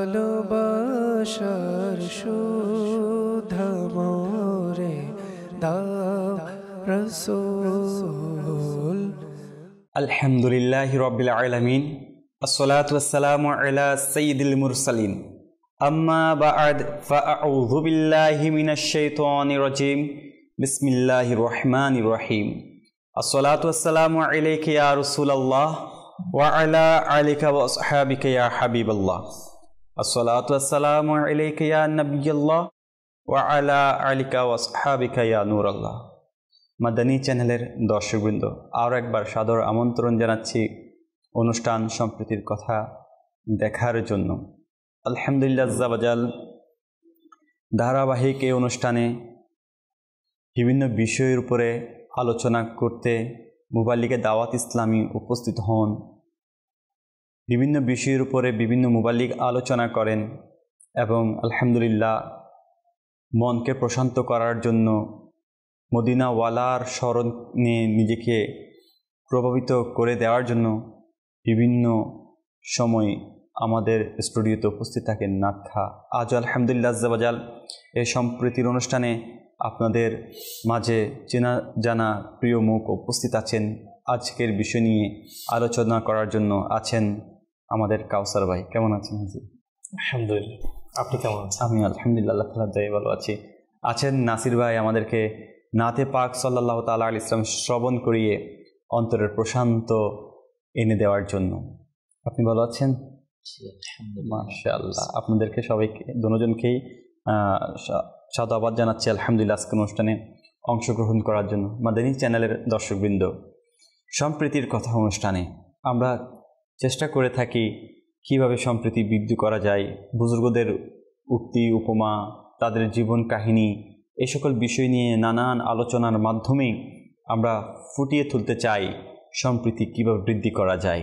ভালোবাসার সুধা মোরে দাও রাসূল। আলহামদুলিল্লাহি রাব্বিল আলামিন, আসসালাতু ওয়াসসালামু আলা সাইয়্যিদিল মুরসালিন, আম্মা বা'দ, ফাআউযু বিল্লাহি মিনাশ শাইতানির রাজীম, বিসমিল্লাহির রহমানির রহিম। আসসালাতু ওয়াসসালামু আলাইকা ইয়া রাসূলুল্লাহ ওয়া আলা আলিকা ওয়া আসহাবিকা ইয়া হাবিবাল্লাহ। আসসালাতু ওয়াসসালামু আলাইকা ইয়া নবিয়্যাল্লাহ ওয়া আলা আলিকা ওয়া আসহাবিকা ইয়া নূরাল্লাহ। মাদানী চ্যানেলের দর্শকবৃন্দ, আরও একবার সাদর আমন্ত্রণ জানাচ্ছি অনুষ্ঠান সম্প্রীতির কথা দেখার জন্য। আলহামদুলিল্লাহ আজ্জা ওয়াজাল ধারাবাহিক এই অনুষ্ঠানে বিভিন্ন বিষয়ের উপরে আলোচনা করতে মুবাল্লিগে দাওয়াত ইসলামী উপস্থিত হন। বিভিন্ন বিষয়ের উপরে বিভিন্ন মুবাল্লিগ আলোচনা করেন এবং আলহামদুলিল্লাহ মনকে প্রশান্ত করার জন্য মদিনাওয়ালার স্মরণে নিজেকে প্রভাবিত করে দেওয়ার জন্য বিভিন্ন সময় আমাদের স্টুডিওতে উপস্থিত থাকেন নাথা। আজ আলহামদুলিল্লাহ আজ্জা ওয়াজাল এই সম্প্রীতির অনুষ্ঠানে আপনাদের মাঝে চেনা জানা প্রিয় মুখ উপস্থিত আছেন। আজকের বিষয় নিয়ে আলোচনা করার জন্য আছেন আমাদের কাউসার ভাই। কেমন আছেন জি? আলহামদুলিল্লাহ, আপনি কেমন আছেন? আমি আলহামদুলিল্লাহ আল্লাহ তাআলার দয়ায় ভালো আছি। আছেন নাসির ভাই, আমাদেরকে নাতে পাক সাল্লাল্লাহু তাআলা আলাইহি ইসলাম শ্রবণ করিয়ে অন্তরের প্রশান্ত এনে দেওয়ার জন্য। আপনি ভালো আছেন? মাশাআল্লাহ। আপনাদেরকে সবাইকে দুজনকেই সাধুবাদ জানাচ্ছি আলহামদুলিল্লাহ আজকের অনুষ্ঠানে অংশগ্রহণ করার জন্য। মাদানী চ্যানেলের দর্শকবৃন্দ, সম্প্রীতির কথা অনুষ্ঠানে আমরা চেষ্টা করে থাকি কিভাবে সম্প্রীতি বৃদ্ধি করা যায়। বুজুর্গদের উক্তি উপমা, তাদের জীবন কাহিনী, এই সকল বিষয় নিয়ে নানান আলোচনার মাধ্যমেই আমরা ফুটিয়ে তুলতে চাই সম্প্রীতি কীভাবে বৃদ্ধি করা যায়,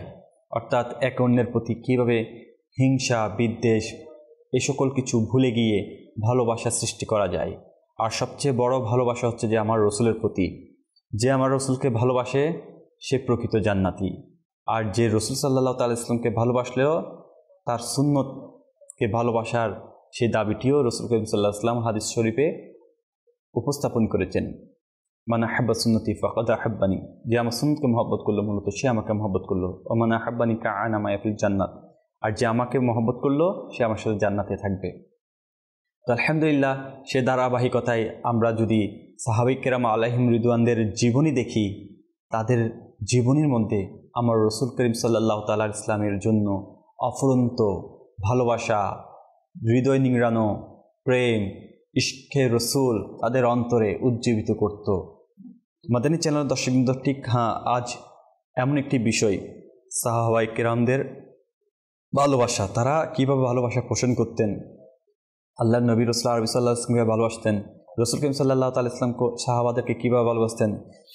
অর্থাৎ একে অন্যের প্রতি কীভাবে হিংসা বিদ্বেষ এই সকল কিছু ভুলে গিয়ে ভালোবাসা সৃষ্টি করা যায়। আর সবচেয়ে বড় ভালোবাসা হচ্ছে যে আমার রসুলের প্রতি। যে আমার রসুলকে ভালোবাসে সে প্রকৃত জান্নাতি। আর যে রসুল সাল্লাল্লাহু তাআলা ইসলামকে ভালোবাসলেও তার সুন্নতকে ভালোবাসার সেই দাবিটিও রসুল করিম সাল্লাল্লাহু আলাইহি ওয়াসাল্লাম হাদিস শরীফে উপস্থাপন করেছেন। মান আহাব্বা সুন্নতি ফাকাদ আহাব্বানি, যে আমার সুন্নতকে মহব্বত করলো মূলত সে আমাকে মহব্বত করলো। ও মান আহাব্বানি কাআনা মায়া ফিল জান্নাত, আর যে আমাকে মহব্বত করলো সে আমার সাথে জান্নাতে থাকবে। তো আলহামদুলিল্লাহ সে ধারাবাহিকতায় আমরা যদি সাহাবায়ে কেরাম আলাইহিম রিদওয়ানদের জীবনী দেখি, তাদের জীবনীর মধ্যে আমার রসুল করিম সাল্লাল্লাহু তাআলা আলাইহি ইসলামের জন্য অফুরন্ত ভালোবাসা, হৃদয় নিংড়ানো প্রেম, ইশকে রসুল তাদের অন্তরে উজ্জীবিত করত। মাদানী চ্যানেলের দর্শকবৃন্দ, ঠিক আজ এমন একটি বিষয়, সাহাবায়ে কেরামদের ভালোবাসা, তারা কীভাবে ভালোবাসা পোষণ করতেন, আল্লাহ নবী রাসূল সাল্লাল্লাহু আলাইহি ওয়াসাল্লাম কীভাবে ভালোবাসতেন, রসুল করিম সাল্লাল্লাহু তাআলা ইসলাম সাহাবাদেরকে কীভাবে ভালোবাসতেন,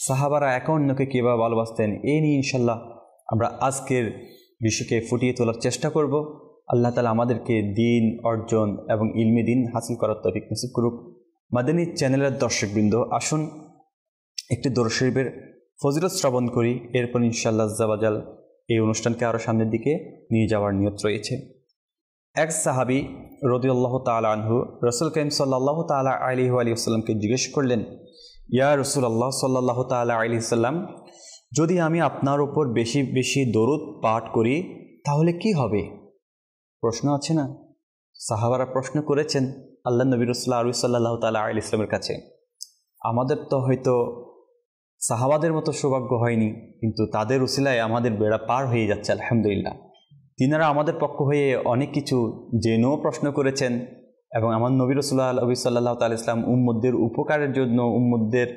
সাহাবারা একে অন্যকে কীভাবে ভালোবাসতেন, এই নিয়ে ইনশাল্লাহ আমরা আজকের বিষয়কে ফুটিয়ে তোলার চেষ্টা করব। আল্লাহ তাআলা আমাদেরকে দিন অর্জন এবং ইলমে দিন হাসিল করার তৌফিক নসিব করুক। মাদানী চ্যানেলের দর্শকবৃন্দ, আসুন একটি দরুদ শরীফের ফজিলত শ্রবণ করি, এরপর ইনশাআল্লাহ আজ্জা ওয়াজাল এই অনুষ্ঠানকে আরও সামনের দিকে নিয়ে যাওয়ার নিয়ত রয়েছে। এক সাহাবী রাদিয়াল্লাহু তাআলা আনহু রাসূল করিম সাল্লাল্লাহু তাআলা আলাইহি ওয়াসাল্লামকে জিজ্ঞেস করলেন, ইয়া রাসূলুল্লাহ সাল্লাল্লাহু তাআলা আলাইহি ওয়াসাল্লাম, যদি আমি আপনার উপর বেশি বেশি দরুদ পাঠ করি তাহলে কি হবে? প্রশ্ন আছে না? সাহাবারা প্রশ্ন করেছেন আল্লাহ নবী রাসূলুল্লাহ সাল্লাল্লাহু তাআলা আলাইহি ওয়াসাল্লামের কাছে। আমাদের তো হয়তো সাহাবাদের মতো সৌভাগ্য হয়নি, কিন্তু তাদের উসিলায় আমাদের বেড়া পার হয়ে যাচ্ছে আলহামদুলিল্লাহ। তিনারা আমাদের পক্ষ হয়ে অনেক কিছু জেনেও প্রশ্ন করেছেন এবং আমার নবী রাসূলুল্লাহ সাল্লাল্লাহু তাআলা ইসলাম উম্মতদের উপকারের জন্য, উম্মতদের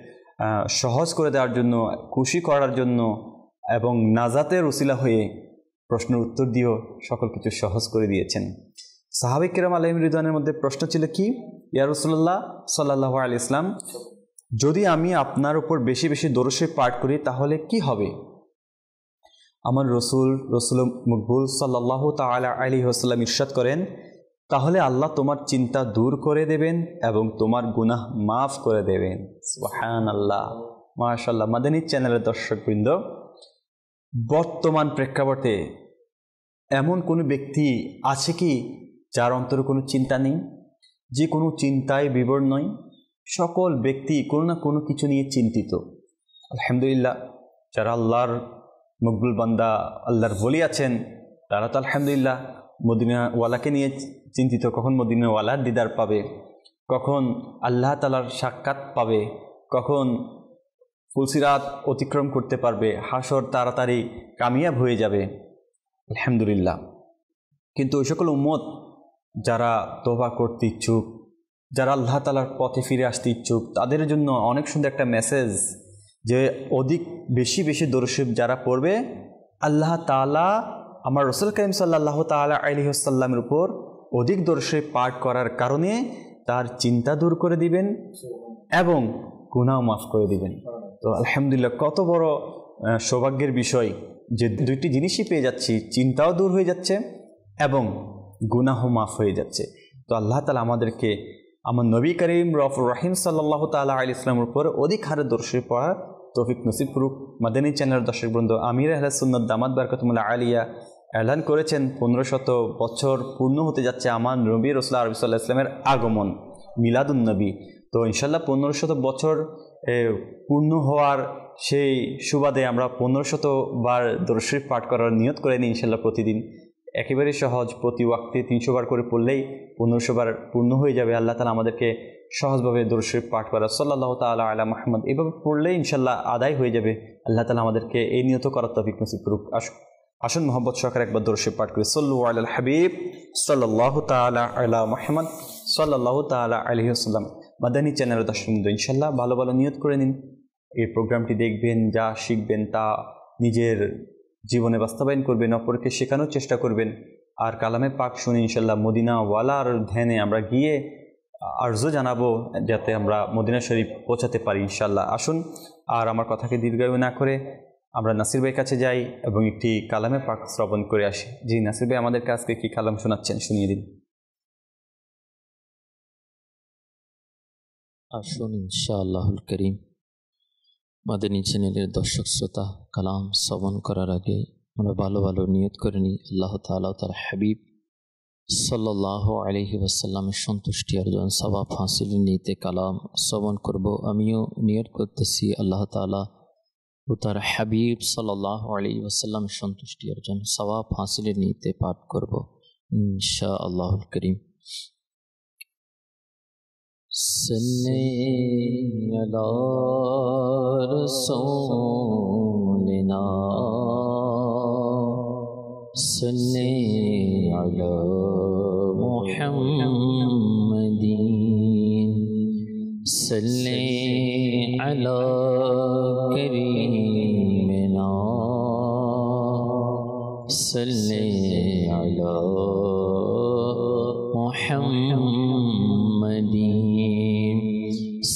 সহজ করে দেওয়ার জন্য, খুশি করার জন্য এবং নাজাতের উসিলা হয়ে প্রশ্নের উত্তর দিয়েও সকল কিছু সহজ করে দিয়েছেন। সাহাবায়ে কেরাম আলাইহিম রিদওয়ানের মধ্যে প্রশ্ন ছিল কি, ইয়া রাসূলুল্লাহ সাল্লাল্লাহু আলাইহি ওয়াসাল্লাম, যদি আমি আপনার উপর বেশি বেশি দরুদ শরীফ পাঠ করি তাহলে কি হবে? আমার রসুল মকবুল সাল্লাল্লাহু তাআলা আলাইহি ওয়াসাল্লাম ইরশাদ করেন, তাহলে আল্লাহ তোমার চিন্তা দূর করে দেবেন এবং তোমার গুনাহ মাফ করে দেবেন। সুবহানাল্লাহ, মাশাআল্লাহ। মাদানী চ্যানেলের দর্শকবৃন্দ, বর্তমান প্রেক্ষাপটে এমন কোনো ব্যক্তি আছে কি যার অন্তরে কোনো চিন্তা নেই, যে কোনো চিন্তায় বিভোর নয়? সকল ব্যক্তি কোনো না কোনো কিছু নিয়ে চিন্তিত। আলহামদুলিল্লাহ, যারা আল্লাহর মকবুল বান্দা, আল্লাহর ওলি আছেন, তারা তো আলহামদুলিল্লাহ মদিনাওয়ালাকে নিয়ে চিন্তিত, কখন মদিনাওয়ালার দিদার পাবে, কখন আল্লাহ তাআলার সাক্ষাৎ পাবে, কখন ফুলসিরাত অতিক্রম করতে পারবে, হাসর তাড়াতাড়ি কামিয়াব হয়ে যাবে। আলহামদুলিল্লাহ। কিন্তু ওই সকল উম্মত যারা তওবা করতে ইচ্ছুক, যারা আল্লাহ তাআলার পথে ফিরে আসতে ইচ্ছুক, তাদের জন্য অনেক সুন্দর একটা মেসেজ যে অধিক বেশি বেশি দরুদ শরীফ যারা পড়বে, আল্লাহ তাআলা আমার রাসূল কারীম সাল্লাল্লাহু তাআলা আলাইহি ওয়াসাল্লামের উপর অধিক দরুদ শরীফ পাঠ করার কারণে তার চিন্তা দূর করে দিবেন এবং গুনাহ মাফ করে দিবেন। তো আলহামদুলিল্লাহ, কত বড় সৌভাগ্যের বিষয় যে দুইটি জিনিসই পেয়ে যাচ্ছি, চিন্তাও দূর হয়ে যাচ্ছে এবং গুনাহ মাফ হয়ে যাচ্ছে। তো আল্লাহ তাআলা আমাদেরকে আমার নবী করিম রউফুর রহিম সাল্লাল্লাহু তাআলা আলাইহি ওয়াসাল্লামের উপর অধিক হারে দরুদ শরীফ পড়ার তৌফিক নসিব করুক। মাদানী চ্যানেলের দর্শকবৃন্দ, আমির আহলে সুন্নাত দামাত বারাকাতুহুল্লাহ আলিয়া এলান করেছেন 1500 বছর পূর্ণ হতে যাচ্ছে আমার নবী রাসূল আরবি সাল্লাল্লাহু আলাইহি ওয়াসাল্লামের আগমন, মিলাদুন নবী। তো ইনশাআল্লাহ 1500 বছর পূর্ণ হওয়ার সেই সুবাদে আমরা 1500 বার দরুদ শরীফ পাঠ করার নিয়ত করে নিই ইনশাআল্লাহ। প্রতিদিন একেবারে সহজ, প্রতি ওয়াক্তে 300 বার করে পড়লেই 1500 বার পূর্ণ হয়ে যাবে। আল্লাহ তাআলা আমাদেরকে সহজভাবে দরুদ শরীফ পাঠ করা সাল্লাল্লাহু তাআলা আলা মুহাম্মদ এভাবে পড়লেই ইনশাআল্লাহ আদায় হয়ে যাবে। আল্লাহ তাআলা আমাদেরকে এই নিয়ত করার তৌফিক নসিব করুক। আসুন মোহাম্মদ সহকারে একবার দরুদ শরীফ পাঠ করি। সাল্লু আলাল হাবিব সাল্লাল্লাহু তাআলা আলা মুহাম্মদ সাল্লাল্লাহু তাআলা আলাইহি ওয়াসাল্লাম। মাদানী চ্যানেলের দর্শকবৃন্দ, ইনশাআল্লাহ ভালো ভালো নিয়ত করে নিন, এই প্রোগ্রামটি দেখবেন, যা শিখবেন তা নিজের জীবনে বাস্তবায়ন করবেন, অপরকে শেখানোর চেষ্টা করবেন। আর কালামে পাক শুনে ইনশাআল্লাহ মদিনাওয়ালার ধ্যানে আমরা গিয়ে আরজু জানাবো যাতে আমরা মদিনা শরীফ পৌঁছাতে পারি ইনশাআল্লাহ। আসুন আর আমার কথাকে দীর্ঘায়ু না করে আমরা নাসির ভাইয়ের কাছে যাই এবং একটি কালামে পাক শ্রবণ করে আসি। জি নাসির ভাই, আমাদেরকে আজকে কি কালাম শোনাচ্ছেন, শুনিয়ে দিন। আসুন ইনশাআল্লাহুল করিম মাদানী চ্যানেলের দর্শক শ্রোতা, কালাম শ্রবণ করার আগে আমরা ভালো ভালো নিয়ত করে নিই আল্লাহ তাআলা তার হাবিব সাল্লাল্লাহু আলাইহি ওয়াসাল্লামের সন্তুষ্টি অর্জন, সওয়াব হাসিলের নিয়তে কালাম শ্রবণ করব। আমিও নিয়ত করতেছি আল্লাহ তাআলা ও তার হাবিব সাল্লাল্লাহু আলাইহি ওয়াসাল্লামের সন্তুষ্টি অর্জন, সওয়াব হাসিলের নিয়তে পাঠ করব ইনশাআল্লাহুল করিম। सल्ले अला रसूलिना सल्ले अला मुहम्मदीन सल्ले अला करीमिना सल्ले अला मुहम्मदीन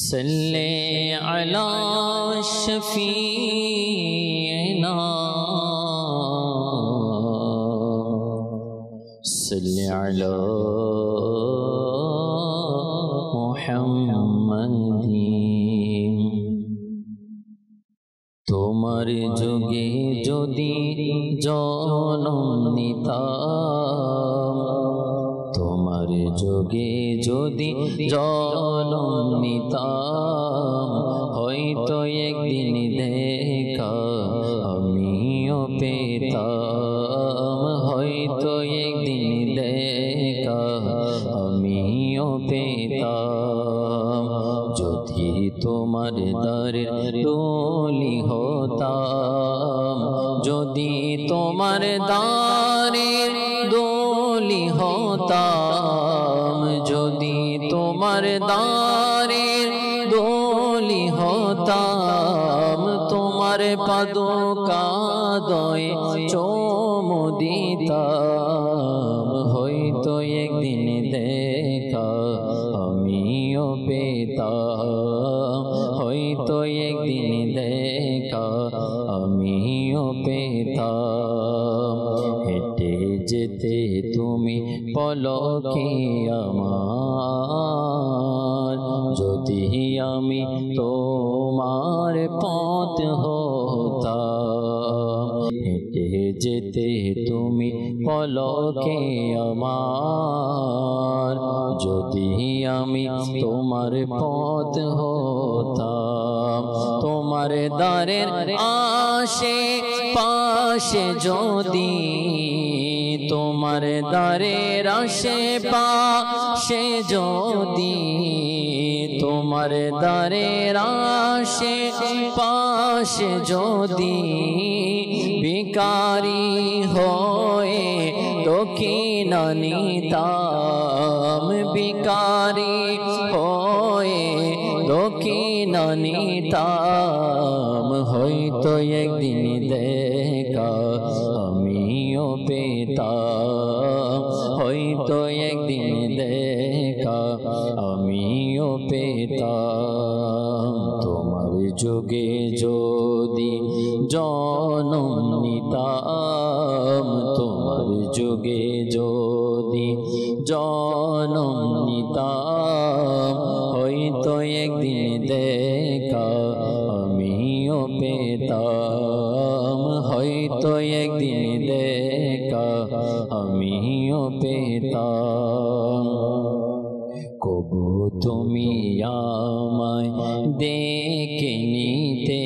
सल्ले अला शफीना सल्ले अला मुहम्मदीन। তোমার যুগে যদি জনম নিতাম, তোমার যুগে যদি জনম নিতাম, হয়তো একদিন দেখা আমিও পেতাম, হয়তো একদিন দেখা আমিও পেতাম। যদি তোমার দরের দোলি হতাম, যদি তোমার দারের দোলি হতাম, যদি তোমার দারের দোলি হতাম, তোমার পাদকাদয়ে চুমু দিতাম, হয়তো একদিন দেখা আমিও পেতাম, হয়তো একদিন দেখা আমিও পেতাম। হেঁটে যেতে তুমি পলকে আমার, যদি আমি তোমার পথ হতাম। হেঁটে যেতে তুমি পলকে আমার, যদি আমি তোমার পথ হতাম, তোমার দ্বারের আশে পাশে যদি, তোমার দ্বারের আশে পাশে যদি, তোমার দ্বারের আশে পাশে যদি ভিখারি হয়ে দক্ষিণ নিতাম, ভিখারি হয়ে দক্ষিণ নিতাম, হয়তো একদিন দেখা আমিও পেতাম, হয়তো একদিন দেখা আমিও পেতাম। তোমার যোগে যদি জনম নিতাম, তোমার যোগে যদি জনম নিতাম, হয়তো একদিন দেখা আমিও পেতাম, হয়তো একদিন দেখা আমিও পেতাম। কবু তুমি আমায় দেখে নিতে,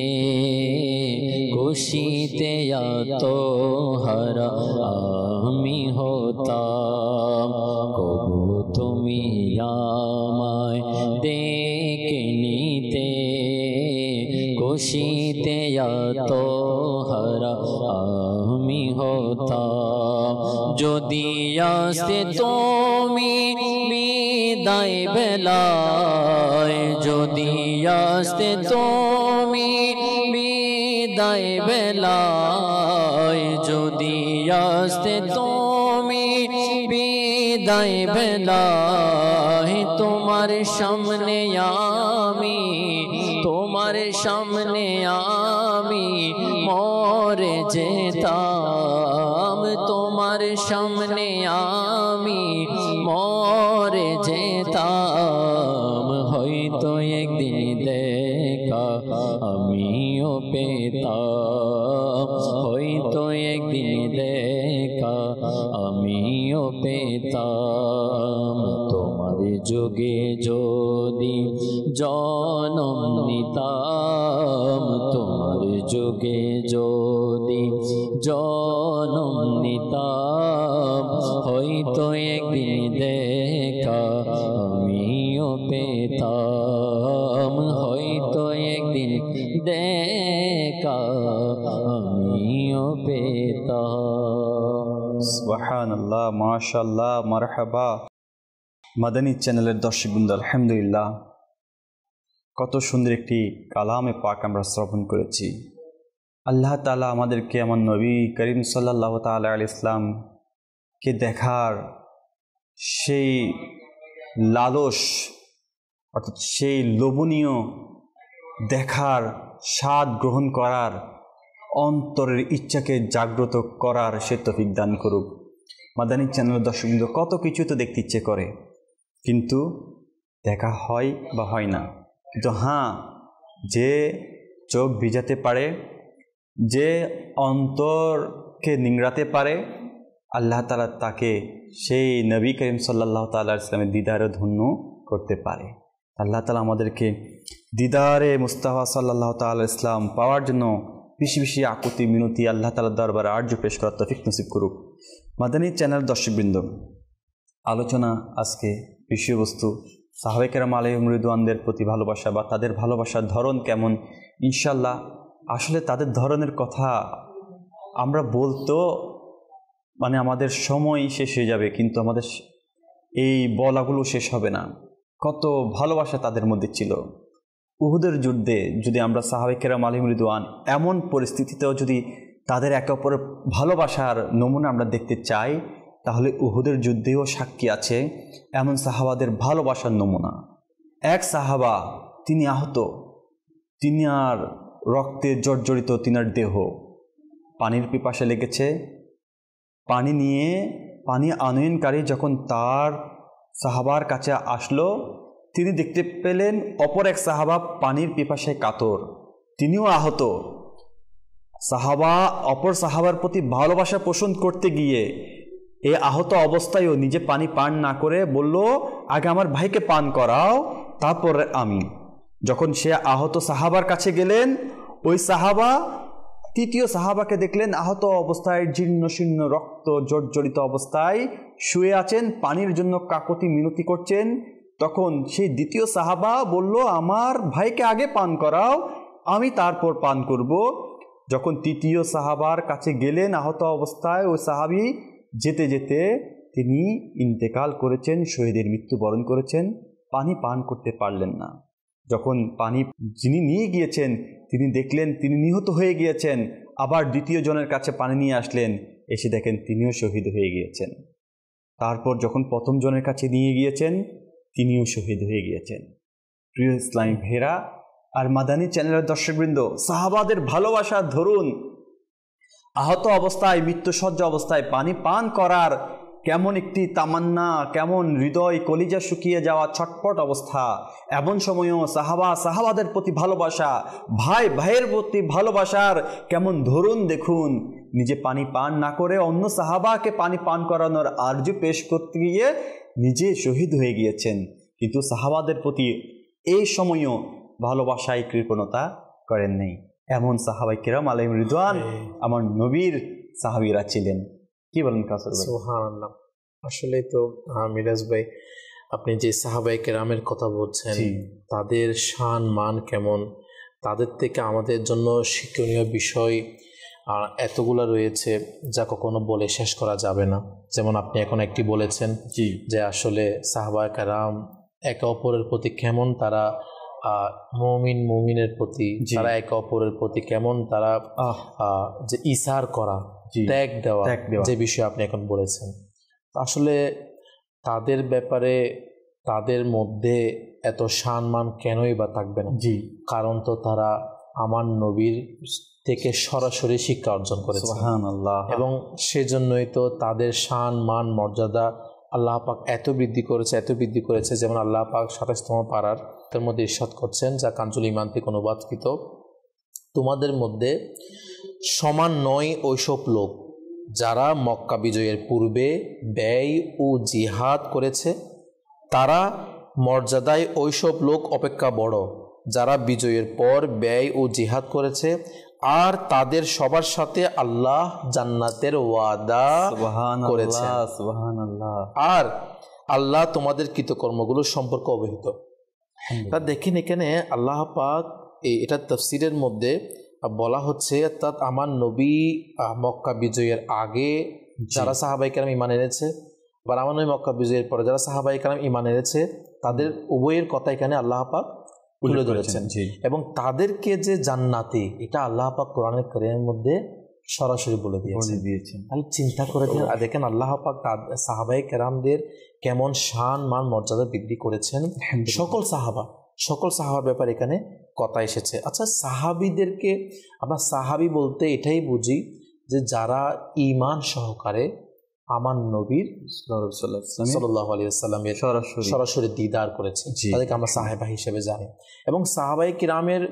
খুশিতে তো হারা আমি হতাম, কবু তুমি আমায় দেখে নিতে, খুশিতে তো হারা আমি হতাম, যদি আসতে তুমি বিদায় বেলায়, যদি আসতে তুমি বিদায় বেলায়, যদি আসতে তুমি বিদায় বেলায়, তোমার সামনে আমি, তোমার সামনে আমি মরে যেতাম, তোমার সামনে আমি মরে যেতাম, হয়তো একদিন দেখা আমিও পেতাম, হয়তো একদিন দেখা আমিও পেতাম। তোমার যোগে যদি জনম নিতাম, তোমার যোগে যদি জনম নিতাম, হয়তো একদিন দেখা আমিও পেতাম, হয়তো একদিন দেখা আমিও পেতাম। সুবহানাল্লাহ, মাশাআল্লাহ, মারহাবা। মাদানী চ্যানেলের দর্শকবৃন্দ, আলহামদুলিল্লাহ, কত সুন্দর একটি কালামে পাক আমরা শ্রবণ করেছি। আল্লাহ তাআলা আমাদেরকে আমার নবী করিম সাল্লাল্লাহু তাআলা আলাইহি সাল্লামকে দেখার সেই লালস, অর্থাৎ সেই লোভনীয় দেখার স্বাদ গ্রহণ করার, অন্তরের ইচ্ছাকে জাগ্রত করার সে তৌফিক দান করুক। মাদানী চ্যানেলের দর্শকবৃন্দ, কত কিছু তো দেখতে ইচ্ছে করে, কিন্তু দেখা হয় বা হয় না। কিন্তু হ্যাঁ, যে চোখ ভিজাতে পারে, যে অন্তরকে নিংড়াতে পারে, আল্লাহ তাআলা তাকে সেই নবী করিম সাল্লাল্লাহু তাআলা আলাইহি ওয়াসাল্লামের দিদারে ধন্য করতে পারে। আল্লাহ তাআলা আমাদেরকে দিদারে মুস্তাফা সাল্লাল্লাহু তাআলা আলাইহি ওয়াসাল্লাম পাওয়ার জন্য বেশি বেশি আকুতি মিনতি আল্লাহ তাআলার দরবারে আরজু পেশ করার তৌফিক নসিব করুক। মাদানী চ্যানেল দর্শকবৃন্দ, আলোচনা আজকে বিষয়বস্তু সাহাবায়ে কেরাম আলাইহিম রিদওয়ানদের প্রতি ভালোবাসা বা তাদের ভালোবাসার ধরন কেমন। ইনশাআল্লাহ আসলে তাদের ধরনের কথা আমরা বলতেও আমাদের সময় শেষ হয়ে যাবে, কিন্তু আমাদের এই বলাগুলো শেষ হবে না। কত ভালোবাসা তাদের মধ্যে ছিল। উহুদের যুদ্ধে যদি আমরা সাহাবায়ে কেরাম আলাইহিম রিদওয়ান এমন পরিস্থিতিতেও যদি তাদের একে অপরের ভালোবাসার নমুনা আমরা দেখতে চাই, তাহলে উহুদের যুদ্ধেও সাক্ষী আছে এমন সাহাবাদের ভালোবাসার নমুনা। এক সাহাবা, তিনি আহত, তিনি আর রক্তে জর্জরিত তিনার দেহ, পানির পিপাসা লেগেছে, পানি আনয়নকারী যখন তার সাহাবার কাছে আসলো, তিনি দেখতে পেলেন অপর এক সাহাবা পানির পিপাসায় কাতর, তিনিও আহত। সাহাবা অপর সাহাবার প্রতি ভালোবাসা পোষণ করতে গিয়ে এই আহত অবস্থায়ও নিজে পানি পান না করে বলল, আগে আমার ভাইকে পান করাও, তারপর আমি। যখন সে আহত সাহাবার কাছে গেলেন, ওই সাহাবা তৃতীয় সাহাবাকে দেখলেন আহত অবস্থায়, জীর্ণ শীর্ণ রক্ত জর্জরিত অবস্থায় শুয়ে আছেন, পানির জন্য কাকতি মিনতি করছেন। তখন সেই দ্বিতীয় সাহাবা বলল, আমার ভাইকে আগে পান করাও, আমি তারপর পান করব। যখন তৃতীয় সাহাবার কাছে গেলেন আহত অবস্থায়, ওই সাহাবি যেতে যেতে তিনি ইন্তেকাল করেছেন, শহীদের মৃত্যুবরণ করেছেন, পানি পান করতে পারলেন না। যখন পানি যিনি নিয়ে গিয়েছেন তিনি দেখলেন তিনি নিহত হয়ে গিয়েছেন, আবার দ্বিতীয় জনের কাছে পানি নিয়ে আসলেন, এসে দেখেন তিনিও শহীদ হয়ে গিয়েছেন। তারপর যখন প্রথম জনের কাছে নিয়ে গিয়েছেন তিনিও শহীদ হয়ে গিয়েছেন। প্রিয় ইসলামী ভাইরা আর মাদানী চ্যানেলের দর্শকবৃন্দ, সাহাবাদের ভালোবাসার ধরুন আহত অবস্থায়, মৃত্যুসজ্জা অবস্থায় পানি পান করার কেমন একটি তামান্না, কেমন হৃদয় কলিজা শুকিয়ে যাওয়া ছটপট অবস্থা। এমন সময়ও সাহাবাদের প্রতি ভালোবাসা, ভাই ভাইয়ের প্রতি ভালোবাসার কেমন ধরুন দেখুন। নিজে পানি পান না করে অন্য সাহাবাকে পানি পান করানোর আরজু পেশ করতে গিয়ে নিজে শহীদ হয়ে গিয়েছেন, কিন্তু সাহাবাদের প্রতি এই সময়ও ভালোবাসায় কৃপণতা করেন নেই। এমন সাহাবায়ে কেরাম আলাইহিম রিদওয়ান আমার নবীর সাহাবীরা ছিলেন। কি বলেন কাসর ভাই? সুবহানাল্লাহ। আসলে তো মিরাজ ভাই, আপনি যে সাহাবায়ে কেরামের কথা বলছেন, তাদের শান মান কেমন, তাদের থেকে আমাদের জন্য শিক্ষণীয় বিষয় এতগুলো রয়েছে যা কখনো বলে শেষ করা যাবে না। যেমন আপনি এখন একটি বলেছেন যে আসলে সাহাবায়ে কেরাম একে অপরের প্রতি কেমন তারা মুমিনের প্রতি, তারা একে অপরের প্রতি কেমন তারা যে ইসার করা, ত্যাগ দেওয়া, যে বিষয়ে আপনি এখন বলেছেন। আসলে তাদের ব্যাপারে তাদের মধ্যে এত সম্মান কেনই বা থাকবে না? কারণ তো তারা আমার নবীর থেকে সরাসরি শিক্ষা অর্জন করেছে, সুবহানাল্লাহ, এবং সেজন্যই তো তাদের সম্মান মর্যাদা আল্লাহ পাক এত বৃদ্ধি করেছে। যেমন আল্লাহ পাক 27তম পারার তার মধ্যে ইরশাদ করছেন, যা কানজুল ঈমান থেকে অনুবাদকৃত, তোমাদের মধ্যে সমান নয় ওইসব লোক যারা মক্কা বিজয়ের পূর্বে ব্যয় ও জিহাদ করেছে, তারা মর্যাদায় ওইসব লোক অপেক্ষা বড় যারা বিজয়ের পর ব্যয় ও জিহাদ করেছে, আর তাদের সবার সাথে আল্লাহ জান্নাতের ওয়াদা করেছেন। সুবহানাল্লাহ। আর আল্লাহ তোমাদের কৃতকর্মগুলো সম্পর্কে অবহিত। তা দেখেন এখানে আল্লাহ পাক এটা তাফসীরের মধ্যে বলা হচ্ছে, অর্থাৎ আমার নবী মক্কা বিজয়ের আগে যারা সাহাবায়ে কেরাম ঈমান এনেছে, বা আমার নবী মক্কা বিজয়ের পরে যারা সাহাবায়ে কেরাম ঈমান এনেছে, তাদের উভয়ের কথা এখানে আল্লাহ পাক তুলে ধরেছেন। এবং তাদেরকে যে জান্নাতি, এটা আল্লাহ পাক কোরআনের কারীমের মধ্যে সরাসরি বলে দিয়েছেন। তাহলে চিন্তা করে দেখেন আল্লাহ পাক সাহাবায়ে কেরামদের কেমন শান মান মর্যাদা বৃদ্ধি করেছেন। সকল সাহাবার ব্যাপারে এখানে কথা এসেছে। আচ্ছা, সাহাবিদেরকে আমরা সাহাবি বলতে এটাই বুঝি যে যারা ঈমান সহকারে আমার নবীর সাল্লাল্লাহু আলাইহি ওয়াসাল্লামের সরাসরি দিদার করেছে, তাদেরকে আমরা সাহাবা হিসেবে জানি। এবং সাহাবায়ে কিরামের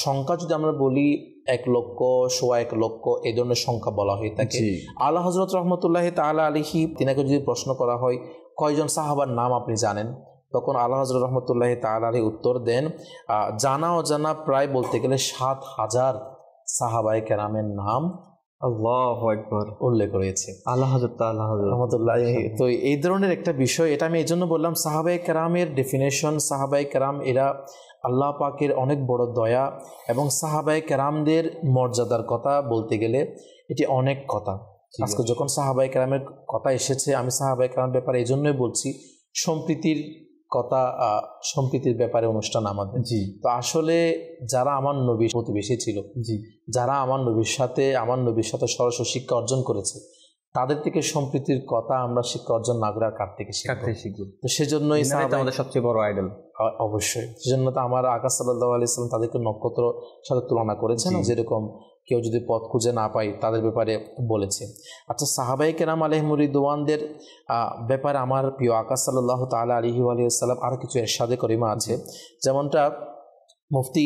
সংখ্যা যদি আমরা বলি 1 লক্ষ, 1.25 লক্ষ, এই ধরনের সংখ্যা বলা হয়ে থাকে। আলা হযরত রাহমাতুল্লাহি তাআলা আলাইহি তিনাকে যদি প্রশ্ন করা হয় কয়জন সাহাবার নাম আপনি জানেন, তখন আলা হযরত রাহমাতুল্লাহি তাআলা আলাইহি উত্তর দেন, জানা অজানা প্রায় বলতে গেলে 7000 সাহাবায়ে কেরামের নাম আল্লাহু আকবার উল্লেখ রয়েছে। আল্লাহ হযরত রাহমাতুল্লাহ। তো এই ধরনের একটা বিষয়, এটা আমি এই জন্য বললাম, সাহাবায়ে কেরামের ডেফিনেশন, সাহাবায়ে কেরাম এরা আল্লাহ পাকের অনেক বড় দয়া, এবং সাহাবায়ে কেরামদের মর্যাদার কথা বলতে গেলে এটি অনেক কথা। আজকে যখন সাহাবায়ে কেরামের কথা এসেছে, আমি সাহাবায়ে কেরামের ব্যাপারে এই জন্যই বলছি, সম্প্রীতির কথা, সম্প্রীতির ব্যাপারে অনুষ্ঠান আমাদের। তো আসলে যারা আমার নবীর প্রতিবেশী ছিল, যারা আমার নবীর সাথে সরাসরি শিক্ষা অর্জন করেছে, তাদের থেকে সম্প্রীতির কথা আমরা শিক্ষা অর্জন না করে আর কার থেকে শিখব? তো সেজন্যই আমাদের সবচেয়ে বড় আইডল। অবশ্যই, সেজন্য তো আমার আকা সাল্লাল্লাহু আলাইহি ওয়াসাল্লাম তাদেরকে নক্ষত্র সাথে তুলনা করেছেন, যেরকম কেউ যদি পথ খুঁজে না পায় তাদের ব্যাপারে বলেছে। আচ্ছা, সাহাবায়ে কেরাম আলাইহিমুর রিদওয়ানদের ব্যাপারে আমার প্রিয় আকা সাল্লাল্লাহু তাআলা আলাইহি ওয়াসাল্লাম আরও কিছু ইরশাদে করিমা আছে, যেমনটা মুফতি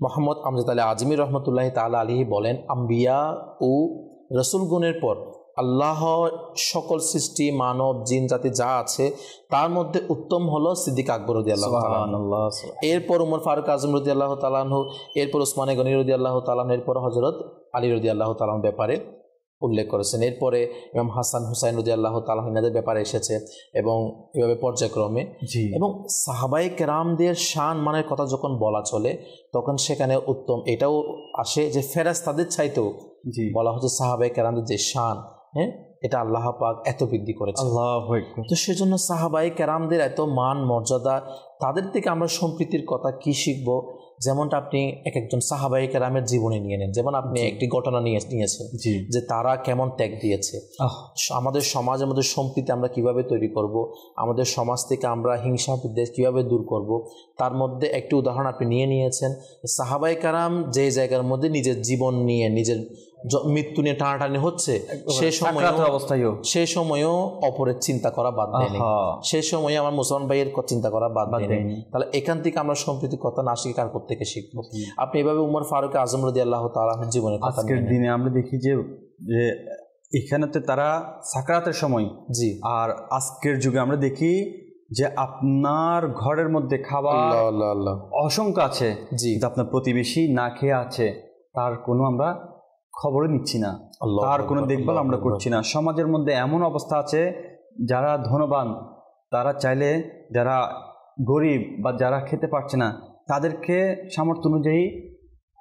মোহাম্মদ আমজাদ আলী আজমি রহমতুল্লাহ তাআলা আলাইহি বলেন, আম্বিয়া ও রসুলগণের পর আল্লাহ সকল সৃষ্টি মানব জিন জাতি যা আছে তার মধ্যে উত্তম হলো সিদ্দিক আকবর রাদিয়াল্লাহু তাআলা, এরপর উমর ফারুক আজম রাদিয়াল্লাহু তাআলা আনহু, এরপর উসমানে গনি রাদিয়াল্লাহু তাআলা আনহু, এরপর হযরত আলী রাদিয়াল্লাহু তাআলা আনহুর ব্যাপারে উল্লেখ করেছেন। এরপরে ইমাম হাসান হুসাইন রাদিয়াল্লাহু তাআলা আনহুদের ব্যাপারে এসেছে এবং এভাবে পর্যায়ক্রমে। এবং সাহাবায়ে কেরামদের শান মানের কথা যখন বলা চলে তখন সেখানে উত্তম এটাও আসে যে ফেরেশতাদের চাইতেও বলা হচ্ছে সাহাবায়ে কেরামদের যে শান, হ্যাঁ, এটা আল্লাহ পাক এত বৃদ্ধি করেছে। তো সেজন্য সাহাবায়ে কেরামদের এত মান মর্যাদা, তাদের থেকে আমরা সম্প্রীতির কথা কি শিখব? যেমনটা আপনি এক একজন সাহাবায়ে কেরামের জীবনে নিয়ে নেন, যেমন আপনি একটি ঘটনা নিয়েছেন যে তারা কেমন ত্যাগ দিয়েছে। আমাদের সমাজের মধ্যে সম্প্রীতি আমরা কিভাবে তৈরি করব, আমাদের সমাজ থেকে আমরা হিংসা বিদ্বেষ কিভাবে দূর করব, তার মধ্যে একটি উদাহরণ আপনি নিয়েছেন। সাহাবায়ে কেরাম যে জায়গার মধ্যে নিজের জীবন নিয়ে, নিজের মৃত্যু নিয়ে টানাটানি হচ্ছে, সে সময়ও অপরের চিন্তা করা বাদ দেয়নি, সে সময়ে আমার মুসলমান ভাইয়ের চিন্তা করা বাদ দেয়নি। তাহলে এখান থেকে আমরা সম্প্রীতির কথা না শিখে কার থেকে শিখবো? আপনি এভাবে উমর ফারুক আজম রাদিয়াল্লাহু তাআলা আনহুর জীবনের কথা আজকের দিনে আমরা দেখি যে এখানে তো তারা সাকরাতের সময়, আর আজকের যুগে আমরা দেখি যে আপনার ঘরের মধ্যে খাবার অসংখ্য আছে, আপনার প্রতিবেশী না খেয়ে আছে, তার কোনো আমরা খবরও নিচ্ছি না, তার কোনো দেখভাল আমরা করছি না। সমাজের মধ্যে এমন অবস্থা আছে, যারা ধনবান তারা চাইলে যারা গরিব বা যারা খেতে পারছে না তাদেরকে সামর্থ্য অনুযায়ী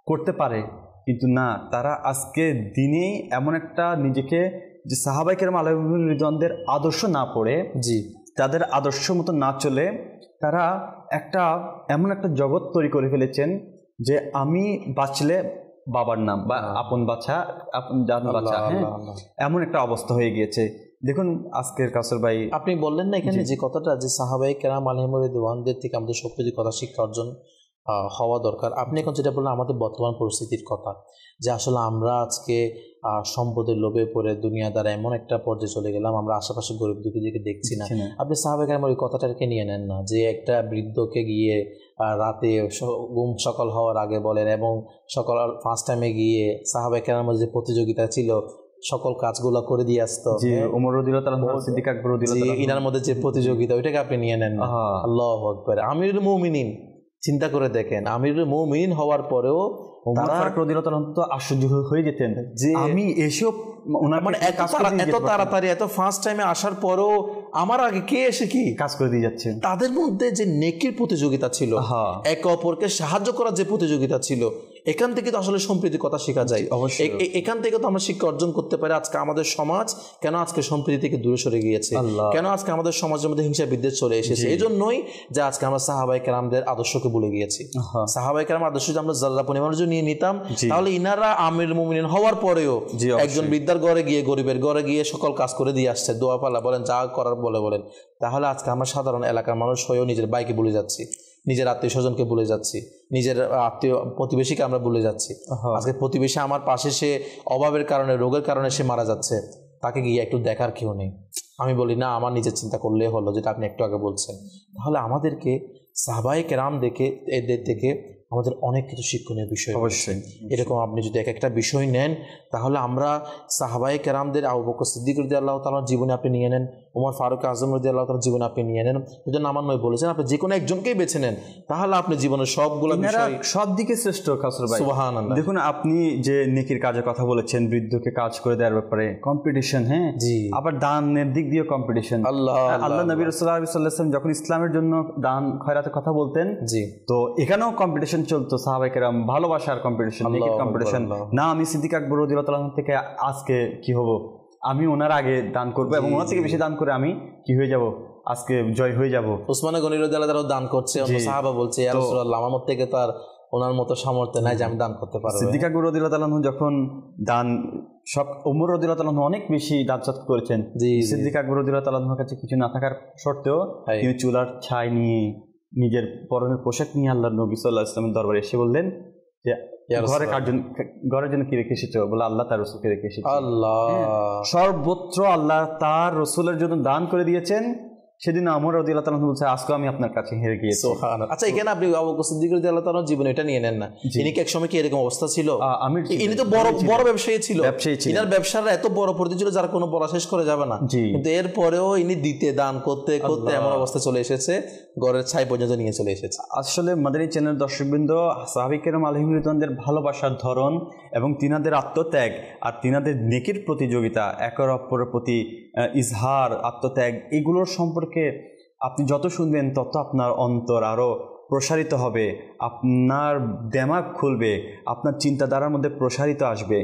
করতে পারে, কিন্তু না, তারা আজকে দিনে এমন একটা নিজেকে যে সাহাবায়ে কেরাম আলাইহিম রিদওয়ানদের আদর্শ না পড়ে, তাদের আদর্শ মতো না চলে, তারা এমন একটা জগৎ তৈরি করে ফেলেছেন যে আমি বাঁচলে বাবার নাম বা আপন বাচ্চা, আপন জান বাচ্চা, হ্যাঁ, এমন একটা অবস্থা হয়ে গিয়েছে। দেখুন আজকের কাসর ভাই আপনি বললেন না এখানে যে কথাটা, যে সাহাবায়ে কেরাম আলাইহিম রিদওয়ানদের থেকে আমাদের সম্প্রীতির কথা শিক্ষা অর্জন হওয়া দরকার। আপনি এখন যেটা বললেন আমাদের বর্তমান পরিস্থিতির কথা, যে আসলে আমরা আজকে সম্পদের লোভে পড়ে দুনিয়া দ্বারা এমন একটা পর্যায়ে চলে গেলাম, আমরা আশেপাশে গরিব দুঃখীদেরকে দেখছি না। আপনি সাহাবায়ে কেরাম ওই কথাটাকে নিয়ে নেন না, যে একটা বৃদ্ধকে গিয়ে রাতে ঘুম সকাল হওয়ার আগে বলেন, এবং সকাল ফার্স্ট টাইমে গিয়ে সাহাবায়ে কেরামের যে প্রতিযোগিতা ছিল সকল কাজগুলো করে দিয়ে আসতো, ওমর রাদিয়াল্লাহু তাআলা, সিদ্দিক আকবর রাদিয়াল্লাহু তাআলা, ইনার মধ্যে যে প্রতিযোগিতা, ওইটাকে আপনি নিয়ে নেন না। আল্লাহু আকবার। আমিরুল মুমিনিন, চিন্তা করে দেখেন, আমিরুল মুমিনিন হওয়ার পরেও আশ্চর্য হয়ে যেতেন যে আমি এসব মানে এত তাড়াতাড়ি এত ফার্স্ট টাইমে আসার পরেও আমার আগে কে এসে কি কাজ করে দিয়ে যাচ্ছে। তাদের মধ্যে যে নেকির প্রতিযোগিতা ছিল, একে অপরকে সাহায্য করার যে প্রতিযোগিতা ছিল, এখান থেকে তো আসলে সম্প্রীতির কথা শেখা যায়। এখান থেকে তো আমরা শিক্ষা অর্জন করতে পারি আজকে আমাদের সমাজ কেন আজকে সম্প্রীতি থেকে দূরে সরে গিয়েছে, কেন আজকে আমাদের সমাজের মধ্যে হিংসা বিদ্বেষ চলে এসেছে। এই জন্যই যে আজকে আমরা সাহাবায়ে কেরামদের আদর্শকে ভুলে গিয়েছি। সাহাবায়ে কেরাম আদর্শ যদি আমরা যারা পরিমাণ নিয়ে নিতাম, তাহলে ইনারা আমিরুল মুমিনিন হওয়ার পরেও একজন বৃদ্ধার ঘরে গিয়ে, গরিবের ঘরে গিয়ে সকল কাজ করে দিয়ে আসছে, দোয়া পালা বলেন, যা করার বলেন। তাহলে আজকে আমরা সাধারণ এলাকার মানুষ হয়েও নিজের বাইকে ভুলে যাচ্ছি, নিজের আত্মীয় স্বজনকে ভুলে যাচ্ছি, নিজের আত্মীয় প্রতিবেশীকে আমরা ভুলে যাচ্ছি। আজকে প্রতিবেশী আমার পাশে, সে অভাবের কারণে, রোগের কারণে সে মারা যাচ্ছে, তাকে গিয়ে একটু দেখার কেউ নেই। আমি বলি না, আমার নিজের চিন্তা করলেই হলো, যেটা আপনি একটু আগে বলছেন। তাহলে আমাদেরকে সাহাবায়ে কেরাম এদের থেকে আমাদের অনেক কিছু শিক্ষণীয় বিষয় অবশ্যই। এরকম আপনি যদি এক একটা বিষয় নেন, তাহলে আমরা সাহাবায়ে কেরামদের আবু বকর সিদ্দিক রাদিয়াল্লাহু তাআলার জীবনে আপনি নিয়ে নেন, ওমর ফারুক আজম রাদিয়াল্লাহু তাআলার জীবনে আপনি নিয়ে নেন, যেটা আমার নয় বলেছেন, আপনি যে কোনো একজনকেই বেছে নেন, তাহলে আপনি জীবনের সবগুলো বিষয় সব দিকে শ্রেষ্ঠ। কাসর ভাই সুবহানাল্লাহ, দেখুন আপনি যে নেকির কাজের কথা বলেছেন, বৃদ্ধকে কাজ করে দেওয়ার ব্যাপারে কম্পিটিশন, হ্যাঁ, আবার দানের দিক দিয়ে কম্পিটিশন। আল্লাহ নবী সাল্লাল্লাহু আলাইহি ওয়াসাল্লাম যখন ইসলামের জন্য দান খয়রাতের কথা বলতেন, তো এখানেও কম্পিটিশন চলতো, সাহাবায়ে কেরাম ভালোবাসার কম্পিটিশন, নেকির কম্পিটিশন। না আমি সিদ্দিক আকবর রাদিয়াল্লাহু তাআলা থেকে আজকে কি হব, আমি ওনার আগে দান করবো এবং ওনার থেকে বেশি দান করে আমি কি হয়ে যাব, আজকে জয় হয়ে যাব। উসমান গনি রাদিয়াল্লাহু তাআলা দান করছে, অন্য সাহাবা বলছে ইয়া রাসূলুল্লাহ, আমার থেকে তো আর ওনার মতো সামর্থ্য নাই যে আমি দান করতে পারবো। সিদ্দিক আকবর রাদিয়াল্লাহু তাআলা যখন দান সব, ওমর রাদিয়াল্লাহু তাআলা অনেক বেশি দান সৎ করেছেন। সিদ্দিক আকবর রাদিয়াল্লাহু তাআলার কাছে কিছু না থাকার সত্ত্বেও তিনি চুলার ছাই নিয়ে, নিজের পরনের পোশাক নিয়ে আল্লাহর নবী সাল্লাল্লাহু আলাইহি ওয়াসাল্লামের দরবারে এসে বললেন যে ঘরের জন্য কি রেখে এসেছো? বলে আল্লাহ তার রসুলকে রেখে এসেছে। আল্লাহ সর্বত্র আল্লাহ তার রসুলের জন্য দান করে দিয়েছেন, সেদিন আমর রাদিয়াল্লাহু তাআলা বলছে আজকে আমি আপনার কাছে হেরে গিয়েছি। সুবহানাল্লাহ। আচ্ছা, এখানে আপনি আবু বকর সিদ্দিক রাদিয়াল্লাহু তাআলার জীবন এটা নিয়ে নেন না, ইনি কি এক সময় কি এরকম অবস্থা ছিল? ইনি তো বড় ব্যবসায়ী ছিল, ইনার ব্যবসার এত বড় পরিধি ছিল যার কোনো বলা শেষ করে যাবে না, কিন্তু এরপরেও ইনি দিতে দান করতে করতে এমন অবস্থা চলে এসেছে, ঘরের ছাই পর্যন্ত নিয়ে চলে এসেছে। আসলে মাদানী চ্যানেল দর্শকবৃন্দ, সাহাবী কেরাম আলাইহিম রিদওয়ানদের ভালোবাসার ধরন এবং তিনাদের আত্মত্যাগ আর তিনাদের নেকির প্রতিযোগিতা, একে অপরের প্রতি ইজহার, আত্মত্যাগ, এগুলোর সম্পর্কে আপনি যত শুনবেন তত আপনার অন্তর আরও প্রসারিত হবে, আপনার দেমাগ খুলবে, আপনার চিন্তাধারার মধ্যে প্রসারিত আসবে।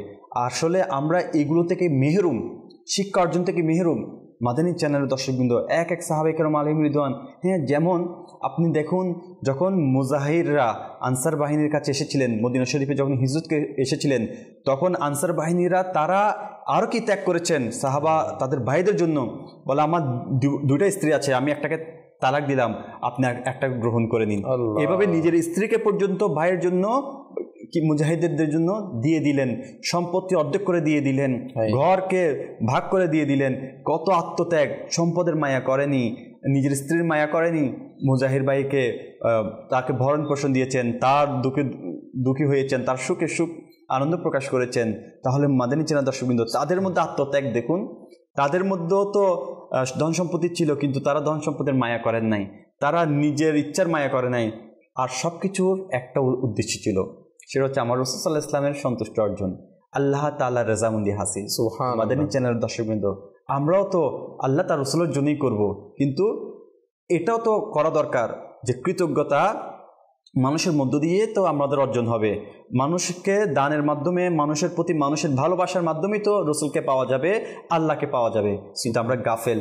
আসলে আমরা এগুলো থেকে মেহরুম, শিক্ষা অর্জন থেকে মেহরুম। মাদানী চ্যানেলের দর্শকবৃন্দ, এক সাহাবা কেরাম আলাইহিম রিদওয়ান, হ্যাঁ, যেমন আপনি দেখুন, যখন মুজাহিররা আনসার বাহিনীর কাছে এসেছিলেন, মদিনা শরীফে যখন হিজরতকে এসেছিলেন, তখন আনসার বাহিনীরা তারা আরও কি ত্যাগ করেছেন সাহাবা তাদের ভাইদের জন্য। বলে, আমার দুইটা স্ত্রী আছে, আমি একটাকে তালাক দিলাম, আপনি একটা গ্রহণ করে নিন। এভাবে নিজের স্ত্রীকে পর্যন্ত ভাইয়ের জন্য, কি মুজাহিদদের জন্য দিয়ে দিলেন, সম্পত্তি অর্ধেক করে দিয়ে দিলেন, ঘরকে ভাগ করে দিয়ে দিলেন। কত আত্মত্যাগ! সম্পদের মায়া করেনি, নিজের স্ত্রীর মায়া করেনি, মুজাহির ভাইকে তাকে ভরণ পোষণ দিয়েছেন, তার দুঃখে দুঃখী হয়েছেন, তার সুখে সুখ আনন্দ প্রকাশ করেছেন। তাহলে মাদানী চ্যানেল দর্শকবৃন্দ, তাদের মধ্যে আত্মত্যাগ দেখুন। তাদের মধ্যেও তো ধন সম্পত্তি ছিল, কিন্তু তারা ধন সম্পদের মায়া করেন নাই, তারা নিজের ইচ্ছার মায়া করে নাই। আর সব কিছুর একটা উদ্দেশ্য ছিল, সেটা হচ্ছে আমার রাসূল সাল্লাল্লাহু আলাইহি ওয়াসাল্লামের সন্তুষ্ট অর্জন, আল্লাহ তাআলার রাজামন্দি হাসিল। মাদানী চ্যানেলের দর্শকবৃন্দ, আমরাও তো আল্লাহ তার রাসূলের জন্যই করব, কিন্তু এটাও তো করা দরকার যে কৃতজ্ঞতা মানুষের মধ্য দিয়ে তো আমাদের অর্জন হবে। মানুষকে দানের মাধ্যমে, মানুষের প্রতি মানুষের ভালোবাসার মাধ্যমেই তো রসুলকে পাওয়া যাবে, আল্লাহকে পাওয়া যাবে। কিন্তু আমরা গাফেল,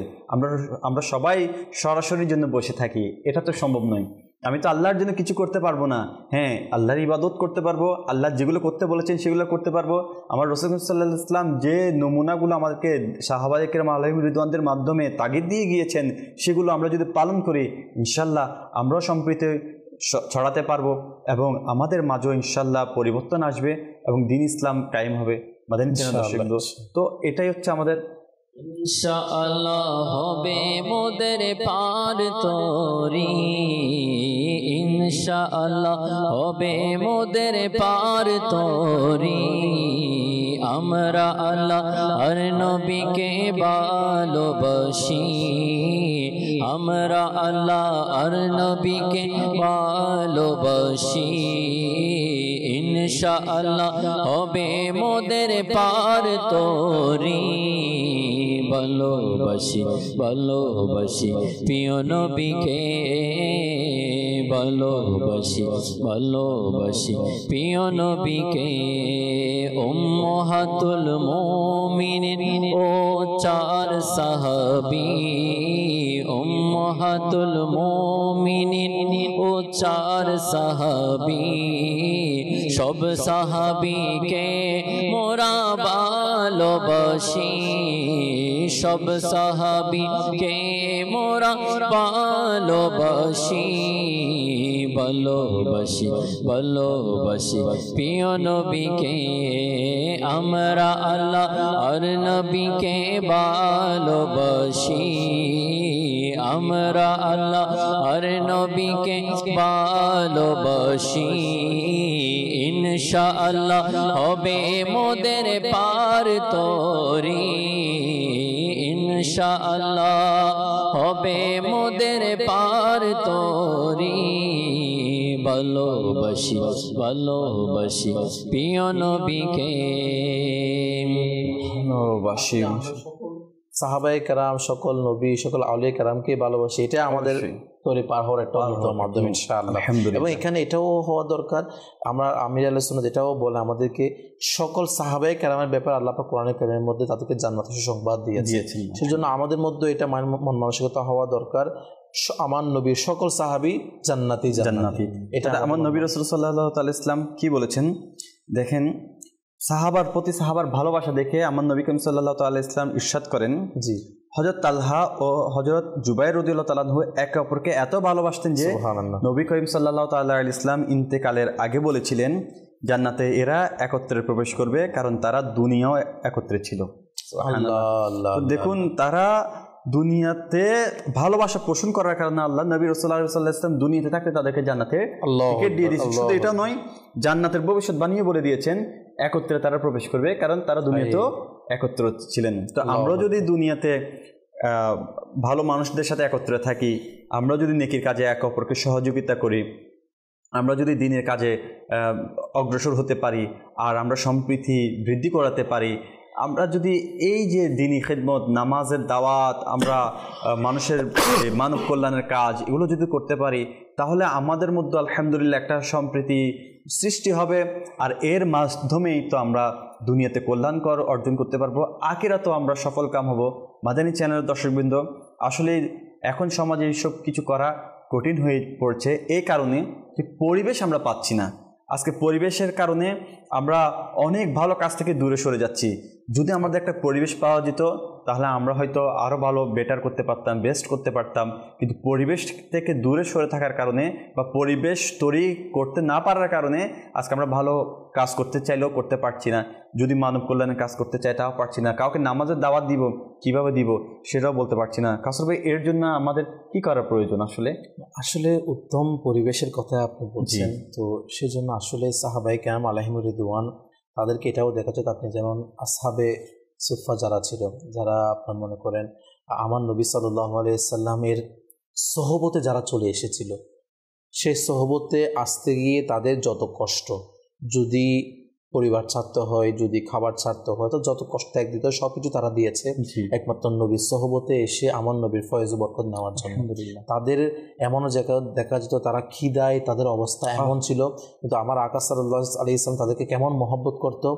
আমরা সবাই সরাসরির জন্য বসে থাকি, এটা তো সম্ভব নয়। আমি তো আল্লাহর জন্য কিছু করতে পারবো না। হ্যাঁ, আল্লাহর ইবাদত করতে পারবো, আল্লাহ যেগুলো করতে বলেছেন সেগুলো করতে পারবো। আমার রাসূল সাল্লাল্লাহু আলাইহি ওয়াসাল্লাম যে নমুনাগুলো আমাদেরকে সাহাবায়ে কেরাম আলাইহিম রিদওয়ানদের মাধ্যমে তাগিদ দিয়ে গিয়েছেন, সেগুলো আমরা যদি পালন করি, ইনশাল্লাহ আমরাও সম্প্রীতি ছড়াতে পারবো এবং আমাদের মাঝেও ইনশাল্লাহ পরিবর্তন আসবে এবং দ্বীন ইসলাম কায়েম হবে। মাদানী চ্যানেল দর্শকবৃন্দ, তো এটাই হচ্ছে আমাদের। ইনশাআল্লাহ হবে মোদের পার তরি, ইনশাআল্লাহ হবে মোদের পার তরি। আমরা আল্লাহর নবীকে ভালোবাসি, আমরা আল্লাহর নবীকে ভালোবাসি। ইনশাআল্লাহ হবে মোদের পার তরি। ভালোবাসি ভালোবাসি প্রিয় নবীকে, ভালোবাসি ভালোবাসি প্রিয় নবীকে। উম্মাহাতুল মুমিনিন ও চার সাহাবী, উম্মাহাতুল মুমিনিন ও চার সাহাবী। সব সাহাবীকে মোরা ভালোবাসি, সব সাহাবীকে মোরা ভালোবাসি। ভালোবাসি ভালোবাসি প্রিয় নবীকে, আমরা আল্লাহর নবীকে ভালোবাসি, আমরা আল্লাহর নবীকে ভালোবাসি। ইনশাআল্লাহ হবে মোদের পার তরি, ইনশাআল্লাহ হবে মোদের পার তরি। ভালোবাসি ভালোবাসি প্রিয় নবীকে, ভালোবাসি। সাহাবায়ে কেরাম, সকল নবী, সকল আউলিয়া কেরামকে ভালোবাসি, এটা আমাদের তরি পার হওয়ার একটা মাধ্যম ইনশাআল্লাহ। এবং এখানে এটাও হওয়া দরকার, আমরা আমির আহলে সুন্নাত এটাও বলে আমাদেরকে সকল সাহাবায়ে কেরামের ব্যাপারে আল্লাহ পাক কোরআনে কারীমের মধ্যে তাদেরকে জান্নাতের সুসংবাদ দিয়েছেন। সেজন্য আমাদের মধ্যে এটা মন মানসিকতা হওয়া দরকার, আমার নবীর সকল সাহাবী জান্নাতি জান্নাতি। এটা আমার নবী রাসূল সাল্লাল্লাহু আলাইহি ওয়াসাল্লাম কি বলেছেন দেখেন, সাহাবার প্রতি সাহাবার ভালোবাসা দেখে আমার নবী করিম সাল্লাল্লাহু আলাইহি ওয়াসাল্লাম ইরশাদ করেন, জি, হযরত তালহা ও হযরত জুবাইর রাদিয়াল্লাহু তাআলা আনহু একে অপরকে এত ভালোবাসতেন যে নবী করিম সাল্লাল্লাহু আলাইহি ওয়াসাল্লাম ইন্তেকালের আগে বলেছিলেন জান্নাতে এরা একত্রে প্রবেশ করবে, কারণ তারা দুনিয়াও একত্রে ছিল। দেখুন, তারা দুনিয়াতে ভালোবাসা পোষণ করার কারণে আল্লাহ নবী রাসূলুল্লাহ সাল্লাল্লাহু আলাইহি ওয়াসাল্লাম দুনিয়াতে থাকতে তাদেরকে জান্নাতে টিকিট দিয়ে দিয়েছেন। শুধু এটা নয়, জান্নাতের ভবিষ্যৎবাণীও বলে দিয়েছেন, একত্রে তারা প্রবেশ করবে, কারণ তারা দুনিয়াতেও একত্র ছিলেন। তো আমরা যদি দুনিয়াতে ভালো মানুষদের সাথে একত্রে থাকি, আমরা যদি নেকির কাজে একে অপরকে সহযোগিতা করি, আমরা যদি দিনের কাজে অগ্রসর হতে পারি, আর আমরা সম্প্রীতি বৃদ্ধি করাতে পারি, আমরা যদি এই যে দিনী খেদমত, নামাজের দাওয়াত, আমরা মানুষের মানব কল্যাণের কাজ, এগুলো যদি করতে পারি, তাহলে আমাদের মধ্যে আলহামদুলিল্লাহ একটা সম্প্রীতি সৃষ্টি হবে। আর এর মাধ্যমেই তো আমরা দুনিয়াতে কল্যাণকর অর্জন করতে পারবো, আখিরাতেও আমরা সফল কাম হব। মাদানী চ্যানেলের দর্শকবৃন্দ, আসলে এখন সমাজে এইসব কিছু করা কঠিন হয়ে পড়ছে, এই কারণে যে পরিবেশ আমরা পাচ্ছি না। আজকে পরিবেশের কারণে আমরা অনেক ভালো কাজ থেকে দূরে সরে যাচ্ছি। যদি আমাদের একটা পরিবেশ পাওয়া যেত, তাহলে আমরা হয়তো আরও ভালো বেটার করতে পারতাম, বেস্ট করতে পারতাম। কিন্তু পরিবেশ থেকে দূরে সরে থাকার কারণে বা পরিবেশ তৈরি করতে না পারার কারণে আজকে আমরা ভালো কাজ করতে চাইলেও করতে পারছি না। যদি মানব কল্যাণের কাজ করতে চাই, তাও পারছি না। কাউকে নামাজের দাওয়াত দিব, কিভাবে দিব সেটাও বলতে পারছি না। কাসর ভাই, এর জন্য আমাদের কি করা প্রয়োজন? আসলে উত্তম পরিবেশের কথা আপনি বলছেন, তো সেজন্য আসলে সাহাবায়ে কেরাম আলাইহিমুর রিদওয়ান, তাদেরকে এটাও দেখা যায়, আপনি যেমন আসহাবে সুফা যারা ছিল, যারা আপনার মনে করেন আমার নবী সাল্লাল্লাহু আলাইহি সাল্লামের সহবতে যারা চলে এসেছিল, সেই সহবতে আসতে গিয়ে তাদের যত কষ্ট, যদি পরিবার ছাড়তে হয়, যদি খাবার ছাড়তে হয়, তো যত কষ্ট একদিন সব কিছু তারা দিয়েছে একমাত্র নবীর সহবতে এসে আমার নবীর ফয়েজ বরকত নেওয়ার জন্য। তাদের এমনও জায়গা দেখা যেত তারা খিদায় তাদের অবস্থা এমন ছিল, কিন্তু আমার আকা সাল্লাল্লাহু আলাইহি ওয়াসাল্লাম তাদেরকে কেমন মহব্বত করতো।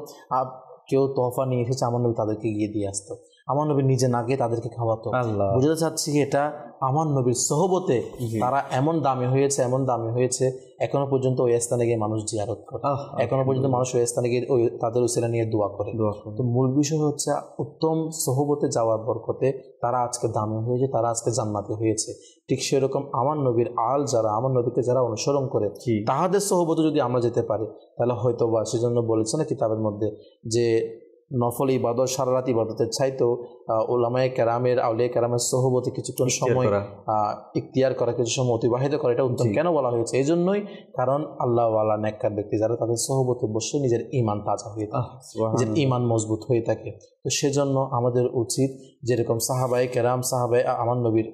কেউ তোহফা নিয়ে এসেছে, আমার নবী তাদেরকে গিয়ে দিয়ে আসতো, আমার নবী নিজে না গিয়ে তাদেরকে খাওয়াতো। বুঝতে চাচ্ছি এটা আমার নবীর সহবতে তারা এমন দামি হয়েছে, এমন দামি হয়েছে, এখনো পর্যন্ত ওই স্থানে গিয়ে মানুষ জিয়ারত করে, এখনো পর্যন্ত মানুষ ওই স্থানে গিয়ে ওই তাদের উসিলা নিয়ে দোয়া করে। তো মূল বিষয় হচ্ছে উত্তম সহবতে যাওয়ার বরকতে তারা আজকে দামি হয়েছে, তারা আজকে জান্নাতি হয়েছে। ঠিক সেরকম আমার নবীর আল যারা, আমার নবীকে যারা অনুসরণ করে, তাহাদের সহবতে যদি আমরা যেতে পারি, তাহলে হয়তো বা সেজন্য বলেছে না কিতাবের মধ্যে যে নফল ইবাদত সারা রাত ইবাদতের চাইতেও উলামায়ে কেরামের, আউলিয়া কেরামের সহবতে কিছুক্ষণ সময় ইখতিয়ার করা, কিছু সময় অতিবাহিত করা, এটা উত্তম কেন বলা হয়েছে? এই জন্যই, কারণ আল্লাহ ওয়ালা নেককার ব্যক্তি যারা, তাদের সহবতে বসে নিজের ঈমান তাজা হয়ে থাকে, নিজের ঈমান মজবুত হয়ে থাকে। তো সেজন্য আমাদের উচিত যেরকম সাহাবায়ে কেরাম, সাহাবায়ে আমার নবীর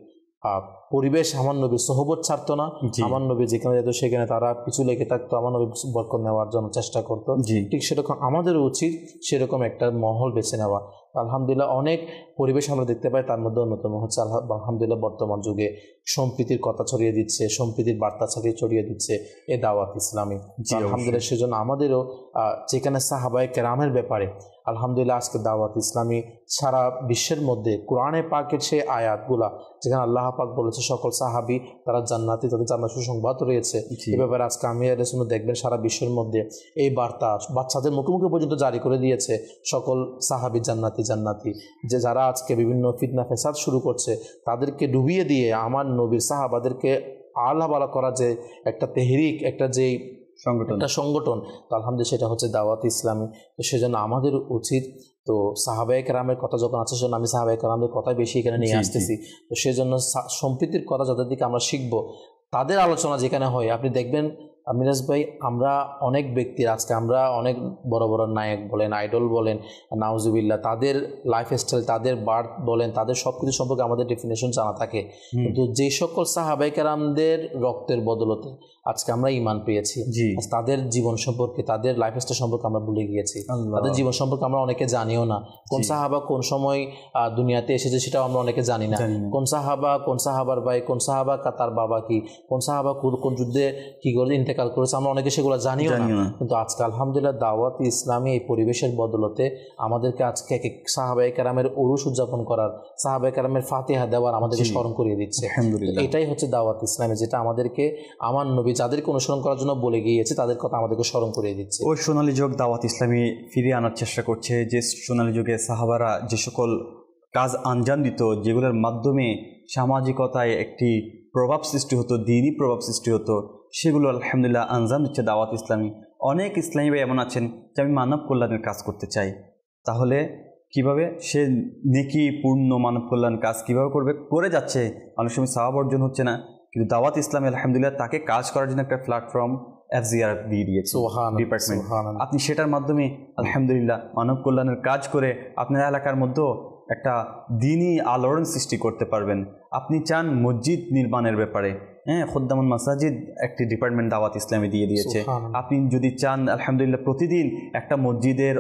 পরিবেশ, আমার নবীর সহবত ছাড়তো না, আমার নবী যেখানে যেত সেখানে তারা পিছু লেগে থাকতো, আমার নবীর বরকত নেওয়ার জন্য চেষ্টা করতো। ঠিক সেরকম আমাদের উচিত সেরকম একটা মহল বেছে নেওয়া। আলহামদুলিল্লাহ অনেক পরিবেশ আমরা দেখতে পাই, তার মধ্যে অন্যতম হচ্ছে আলহামদুলিল্লাহ বর্তমান যুগে সম্প্রীতির কথা ছড়িয়ে দিচ্ছে, সম্প্রীতির বার্তা ছড়িয়ে দিচ্ছে এ দাওয়াত ইসলামী। আলহামদুলিল্লাহ সেজন্য আমাদেরও যেখানে সাহাবায়ে কেরামের ব্যাপারে আলহামদুলিল্লাহ আজকে দাওয়াত ইসলামী সারা বিশ্বের মধ্যে কোরআনে পাকের সেই আয়াতগুলা যেখানে আল্লাহ পাক বলেছে সকল সাহাবী তারা জান্নাতি, তাদের জান্নাত সুসংবাদ রয়েছে, এ ব্যাপারে আজকে আমি রাসূল দেখবেন সারা বিশ্বের মধ্যে এই বার্তা বাচ্চাদের মুখে মুখে পর্যন্ত জারি করে দিয়েছে, সকল সাহাবী জান্নাতি জান্নাতি। যে যারা আজকে বিভিন্ন ফিতনা ফেসাদ শুরু করছে তাদেরকে ডুবিয়ে দিয়ে আমার নবীর সাহাবাদেরকে আলা বালা করা, যে একটা তেহরিক, একটা যে সংগঠন, তো আলহামদুলিল্লাহ সেটা হচ্ছে দাওয়াত ইসলামী। তো সেজন্য আমাদের উচিত, তো সাহাবায়ে কেরামের কথা যখন আছে, সেজন্য আমি সাহাবায়ে কেরামের কথা বেশি এখানে নিয়ে আসতেছি। তো সেজন্য সম্প্রীতির কথা যাদের দিকে আমরা শিখবো, তাদের আলোচনা যেখানে হয়, আপনি দেখবেন মিরাজ ভাই, আমরা অনেক ব্যক্তির আজকে আমরা অনেক বড় বড় নায়ক বলেন, আইডল বলেন, নাউজুবিল্লাহ, তাদের লাইফস্টাইল, তাদের বার্থ বলেন, তাদের সব কিছু সম্পর্কে আমাদের ডেফিনেশন জানা থাকে, কিন্তু যে সকল সাহাবায়ে কেরামদের রক্তের বদলতে আজকে আমরা ঈমান পেয়েছি, তাদের জীবন সম্পর্কে, তাদের লাইফস্টাইল সম্পর্কে আমরা ভুলে গিয়েছি, তাদের জীবন সম্পর্কে আমরা অনেকে জানিও না। কোন সাহাবা কোন সময় দুনিয়াতে এসেছে সেটাও আমরা অনেকে জানি না। কোন সাহাবার ভাই, কোন সাহাবা তার বাবা কি, কোন সাহাবা কোন যুদ্ধে কি করে ইন্তেকাল করেছে, আমরা অনেকে সেগুলো জানিও না। কিন্তু আজকে আলহামদুলিল্লাহ দাওয়াত ইসলামী এই পরিবেশের বদলতে আমাদেরকে আজকে এক এক সাহাবায়ে কেরামের উরুস উদযাপন করার, সাহাবায়ে কেরামের ফাতিহা দেওয়ার আমাদেরকে স্মরণ করিয়ে দিচ্ছে। এটাই হচ্ছে দাওয়াত ইসলামী, যেটা আমাদেরকে আমার নবী যাদেরকে অনুসরণ করার জন্য বলে গিয়েছে তাদের কথা আমাদেরকে স্মরণ করিয়ে দিচ্ছে। ওই সোনালী যুগ দাওয়াত ইসলামী ফিরিয়ে আনার চেষ্টা করছে, যে সোনালী যুগে সাহাবারা যে সকল কাজ আঞ্জাম দিত, যেগুলোর মাধ্যমে সামাজিকতায় একটি প্রভাব সৃষ্টি হতো, দিনই প্রভাব সৃষ্টি হতো, সেগুলো আলহামদুলিল্লাহ আঞ্জাম দিচ্ছে দাওয়াত ইসলামী। অনেক ইসলামী ভাই এমন আছেন যে আমি মানব কল্যাণের কাজ করতে চাই, তাহলে কিভাবে সে নেকি পূর্ণ মানব কল্যাণ কাজ কিভাবে করবে, করে যাচ্ছে। অনেক সময় সওয়াব অর্জন হচ্ছে না, কিন্তু দাওয়াত ইসলামী আলহামদুলিল্লাহ তাকে কাজ করার জন্য একটা প্ল্যাটফর্ম FZR দিয়ে দিয়েছে ডিপার্টমেন্ট। আপনি সেটার মাধ্যমে আলহামদুলিল্লাহ মানব কল্যাণের কাজ করে আপনার এলাকার মধ্যেও একটা দিনই আলোড়ন সৃষ্টি করতে পারবেন। আপনি চান মসজিদ নির্মাণের ব্যাপারে, হ্যাঁ, খুদ্দামুল মাসাজিদ একটি ডিপার্টমেন্ট দাওয়াত ইসলামী দিয়ে দিয়েছে। আপনি যদি চান আলহামদুলিল্লাহ প্রতিদিন একটা মসজিদের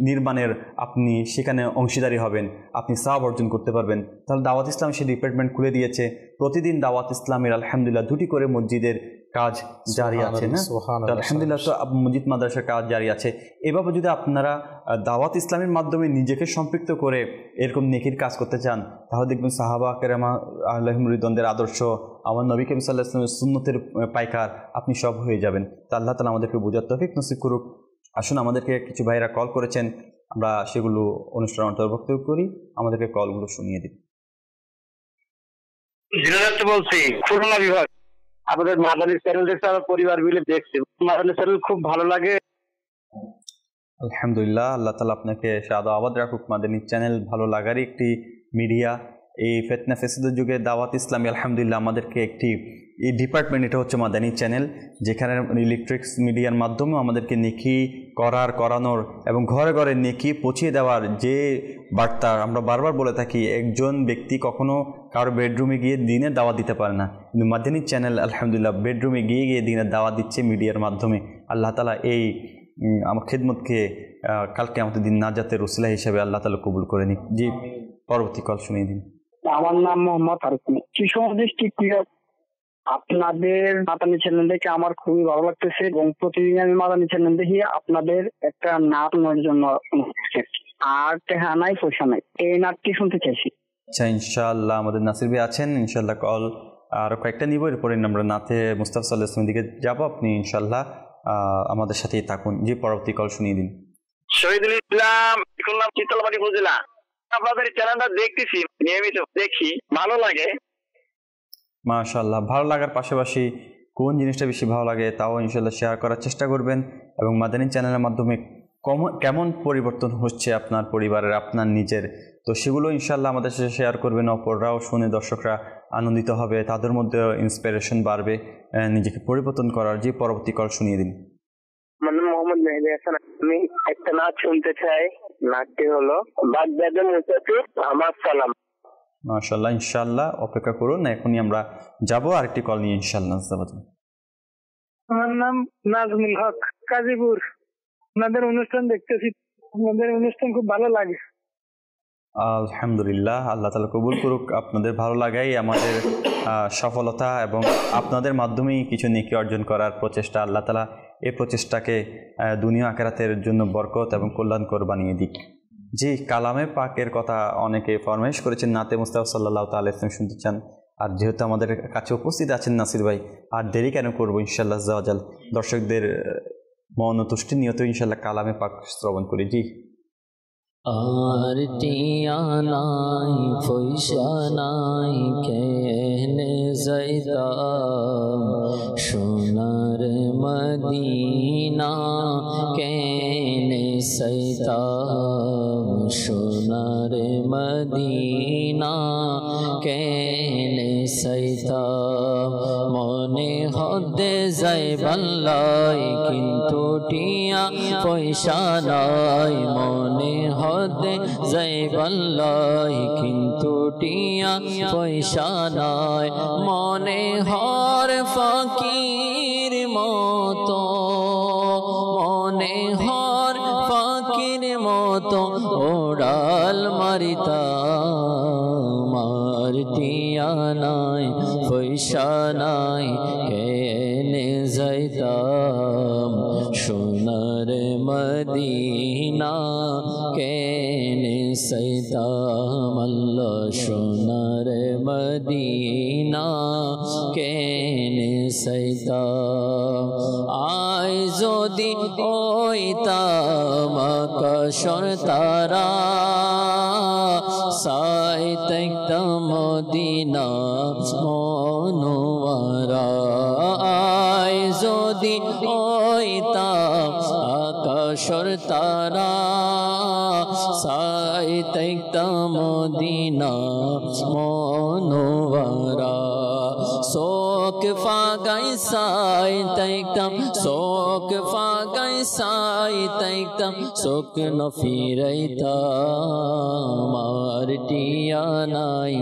নির্মাণের আপনি সেখানে অংশীদারি হবেন, আপনি সওয়াব অর্জন করতে পারবেন, তাহলে দাওয়াত ইসলাম সে ডিপার্টমেন্ট খুলে দিয়েছে। প্রতিদিন দাওয়াত ইসলামের আলহামদুলিল্লাহ 2টি করে মসজিদের কাজ জারি আছে না, আলহামদুলিল্লাহ তো মসজিদ মাদ্রাসার কাজ জারি আছে। এভাবে যদি আপনারা দাওয়াত ইসলামের মাধ্যমে নিজেকে সম্পৃক্ত করে এরকম নেকির কাজ করতে চান, তাহলে দেখবেন সাহাবা কেরামা আলাইহিম রিদওয়ানদের আদর্শ, আমার নবী করিম সাল্লাল্লাহু আলাইহি ওয়াসাল্লামের সুন্নতের পাইকার আপনি সব হয়ে যাবেন। তো আল্লাহ তাআলা আমাদেরকে বোঝার তৌফিক নসিব করুক। আসুন, আমাদেরকে কিছু ভাইরা কল করেছেন, আমরা সেগুলো অনুষ্ঠান অন্তর্ভুক্ত করি, আমাদেরকে কলগুলো শুনিয়ে দিন। বলছি খুলনা বিভাগ, আমাদের মাদানী চ্যানেল দেখতে আমার পরিবার মিলে দেখছি, মাদানী চ্যানেল খুব ভালো লাগে। আলহামদুলিল্লাহ, আল্লাহ তাআলা আপনাকে সাদা আবাদ রাখুক। মাদানী চ্যানেল ভালো লাগারই একটি মিডিয়া। এই ফিতনা ফেসাদের যুগে দাওয়াত ইসলামী আলহামদুলিল্লাহ আমাদেরকে একটি এই ডিপার্টমেন্ট, এটা হচ্ছে মাদানী চ্যানেল, যেখানে ইলেকট্রিক্স মিডিয়ার মাধ্যমে আমাদেরকে নেকি করানোর এবং ঘরে ঘরে নেকি পৌঁছিয়ে দেওয়ার যে বার্তা আমরা বারবার বলে থাকি, একজন ব্যক্তি কখনো কারো বেডরুমে গিয়ে দিনের দাওয়াত দিতে পারে না, কিন্তু মাদানী চ্যানেল আলহামদুলিল্লাহ বেডরুমে গিয়ে গিয়ে দিনের দাওয়াত দিচ্ছে মিডিয়ার মাধ্যমে। আল্লাহ তাআলা এই আমার খেদমতকে কালকে আমাদের দিন নাজাতের উসিলা হিসেবে আল্লাহ তাআলা কবুল করে নিক। জি, পরবর্তী কল শুনিয়ে দিন। আমার নাম মোহাম্মদ ফারুক। কিশোর ডিস্ট্রিক্ট, আপনাদের মাদানী চ্যানেল দেখে আমার খুবই ভালো লাগতেছে এবং প্রতিদিন আমি মাদানী চ্যানেল দেখি। আপনাদের একটা নাট নেওয়ার জন্য আর টেহা নাই পয়সা নাই, এই নাটটি শুনতে চাইছি। আচ্ছা, ইনশাআল্লাহ আমাদের নাসির ভাই আছেন, ইনশাআল্লাহ কল আরও কয়েকটা নিব, এরপরে আমরা নাতে মুস্তাফা সাল্লাল্লাহু আলাইহি ওয়াসাল্লামের দিকে যাবো। আপনি ইনশাআল্লাহ আমাদের সাথেই থাকুন। জি, পরবর্তী কল শুনিয়ে দিন। শহীদুল ইসলাম, শুনলাম চিতলমারি উপজেলা। আপনাদের চ্যানেলটা দেখতেছি, নিয়মিত দেখি, ভালো লাগে। মাশাআল্লাহ, ভালো লাগার পাশাপাশি কোন জিনিসটা বেশি ভালো লাগে তাও ইনশাআল্লাহ শেয়ার করার চেষ্টা করবেন, এবং মাদানী চ্যানেলের মাধ্যমে কেমন পরিবর্তন হচ্ছে আপনার পরিবারের, আপনার নিজের, তো সেগুলো ইনশাআল্লাহ আমাদের সাথে শেয়ার করবেন। অপররাও শুনে দর্শকরা আনন্দিত হবে, তাদের মধ্যে ইন্সপিরেশন বাড়বে নিজেকে পরিবর্তন করার। যে পরবর্তী কল শুনিয়ে দিন। মানে মোহাম্মদ মেহেদী হাসান, আমি একটা নাচ শুনতে চাই। নাচটি হলো বাগদাদের মুসাফির আমার সালাম। মাশাআল্লাহ, ইনশাআল্লাহ অপেক্ষা করুন, এখনই আমরা যাব আরেকটি কল নিয়ে ইনশাআল্লাহ। আমার নাম নাজমুল হক, কাজীপুর। আপনাদের অনুষ্ঠান দেখতেছি, আপনাদের অনুষ্ঠান খুব ভালো লাগে। আলহামদুলিল্লাহ, আল্লাহ তাআলা কবুল করুক। আপনাদের ভালো লাগাই আমাদের সফলতা, এবং আপনাদের মাধ্যমেই কিছু নেকি অর্জন করার প্রচেষ্টা। আল্লাহ তাআলা এই প্রচেষ্টাকে দুনিয়া আখিরাতের জন্য বরকত এবং কল্যাণকর বানিয়ে দিক। জি, কালামে পাকের কথা অনেকে ফরমাইশ করেছেন, নাতে মুস্তাফা সাল্লাল্লাহু তাআলা আলাইহি ওয়াসাল্লাম শুনতে চান। আর যেহেতু আমাদের কাছে উপস্থিত আছেন নাসির ভাই, আর দেরি কেন করবো, ইনশাআল্লাহ আজ্জা ওয়া জাল দর্শকদের মনোতুষ্টি নিয়ত ইনশাআল্লাহ কালামে পাক শ্রবণ করি। জি। আর টিয়া নাই পয়সা নাই কেনে যাইতাম, সোনার মদিনা কেনে যাইতাম, সোনার মদিনা কেনে যাইতাম। মনে হদে যাইবার লাই কিন্তু টিয়া পয়সা নাই, মনে হদে যাইবার লাই কিন্তু টিয়া পয়সা নাই। মনে হর ফকির মতো, মনে হর ফকির মতো ওড়াল মারিতাম। আর টিয়া নাই পয়সা নাই কেনে যাইতাম, সোনার মদিনা কেনে যাইতাম। আল্লাহ সোনার মদিনা কেনে যাইতাম। আই যদি ওইতাম আকাশের তারা, সাইতাম মদিনা মনোয়ারা। আই যদি ওইতাম আকাশের তারা, তৈক্তা মদিনা মনোয়ারা শোক ফাগাই সাই তৈক্তাম শোক ফাগাই সাই তৈক্তাম শোক ন ফিরাইতাম আর টিয়া নাই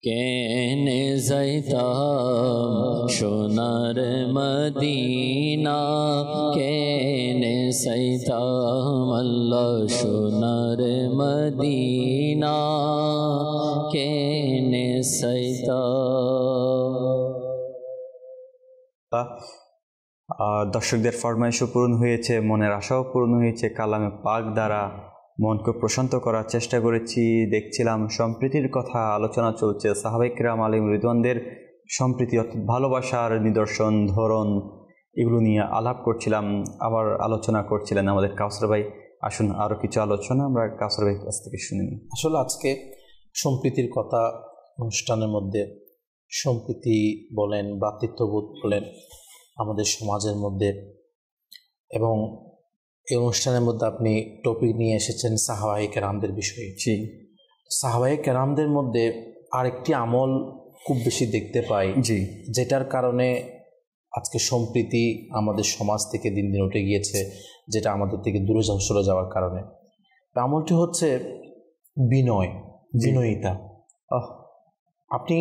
কেনে যাইতাম সোনার মদিনা কেনে যাইতাম আল্লাহ সোনার মদিনা কেনে যাইতাম। দর্শকদের ফরমাইশও পূরণ হয়েছে, মনের আশাও পূরণ হয়েছে। কালামে পাক দ্বারা মনকে প্রশান্ত করার চেষ্টা করেছি। দেখছিলাম সম্প্রীতির কথা আলোচনা চলছে, সাহাবায়ে কেরাম আলাইহিম রিদওয়ানদের সম্প্রীতি অর্থাৎ ভালোবাসার নিদর্শন, ধরন, এগুলো নিয়ে আলাপ করছিলাম। আবার আলোচনা করছিলেন আমাদের কাউসার ভাই। আসুন আরও কিছু আলোচনা আমরা কাউসার ভাই কাছ থেকে শুনে নিই। আসলে আজকে সম্প্রীতির কথা অনুষ্ঠানের মধ্যে সম্প্রীতি বলেন, ভ্রাতৃত্ববোধ বলেন আমাদের সমাজের মধ্যে, এবং এই অনুষ্ঠানের মধ্যে আপনি টপিক নিয়ে এসেছেন সাহাবায়ে কেরামদের বিষয়ে। জি, সাহাবায়ে কেরামদের মধ্যে আরেকটি আমল খুব বেশি দেখতে পাই, জি, যেটার কারণে আজকে সম্প্রীতি আমাদের সমাজ থেকে দিন দিন উঠে গিয়েছে, যেটা আমাদের থেকে দূরে সরে যাওয়ার কারণে। আমলটি হচ্ছে বিনয়, বিনয়িতা। আপনি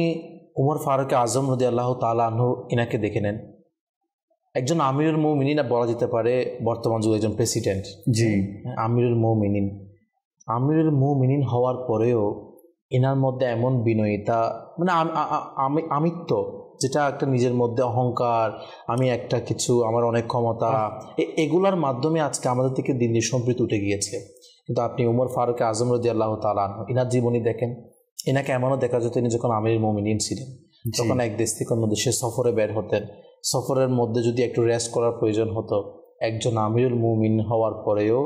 উমর ফারুক আজম রাদিয়াল্লাহু তাআলা আনহু ইনাকে দেখে নেন, একজন আমিরুল মুমিনিন বলা যেতে পারে, বর্তমান যুগে একজন প্রেসিডেন্ট। জি, আমিরুল মুমিনিন হওয়ার পরেও এনার মধ্যে এমন বিনয়িতা, মানে আমিত্ব, যেটা একটা নিজের মধ্যে অহংকার, আমি একটা কিছু, আমার অনেক ক্ষমতা, এগুলার মাধ্যমে আজকে আমাদের থেকে দিন দিন সম্প্রীতি উঠে গিয়েছে। কিন্তু আপনি উমর ফারুক আজম রাদিয়াল্লাহু তাআলা আনহু এনার জীবনী দেখেন, এনাকে এমনও দেখা যেত তিনি যখন আমিরুল মুমিনিন ছিলেন তখন এক দেশ থেকে অন্য দেশে সফরে বের হতেন। সফরের মধ্যে যদি একটু রেস্ট করার প্রয়োজন হতো, একজন আমিরুল মুমিনিন হওয়ার পরেও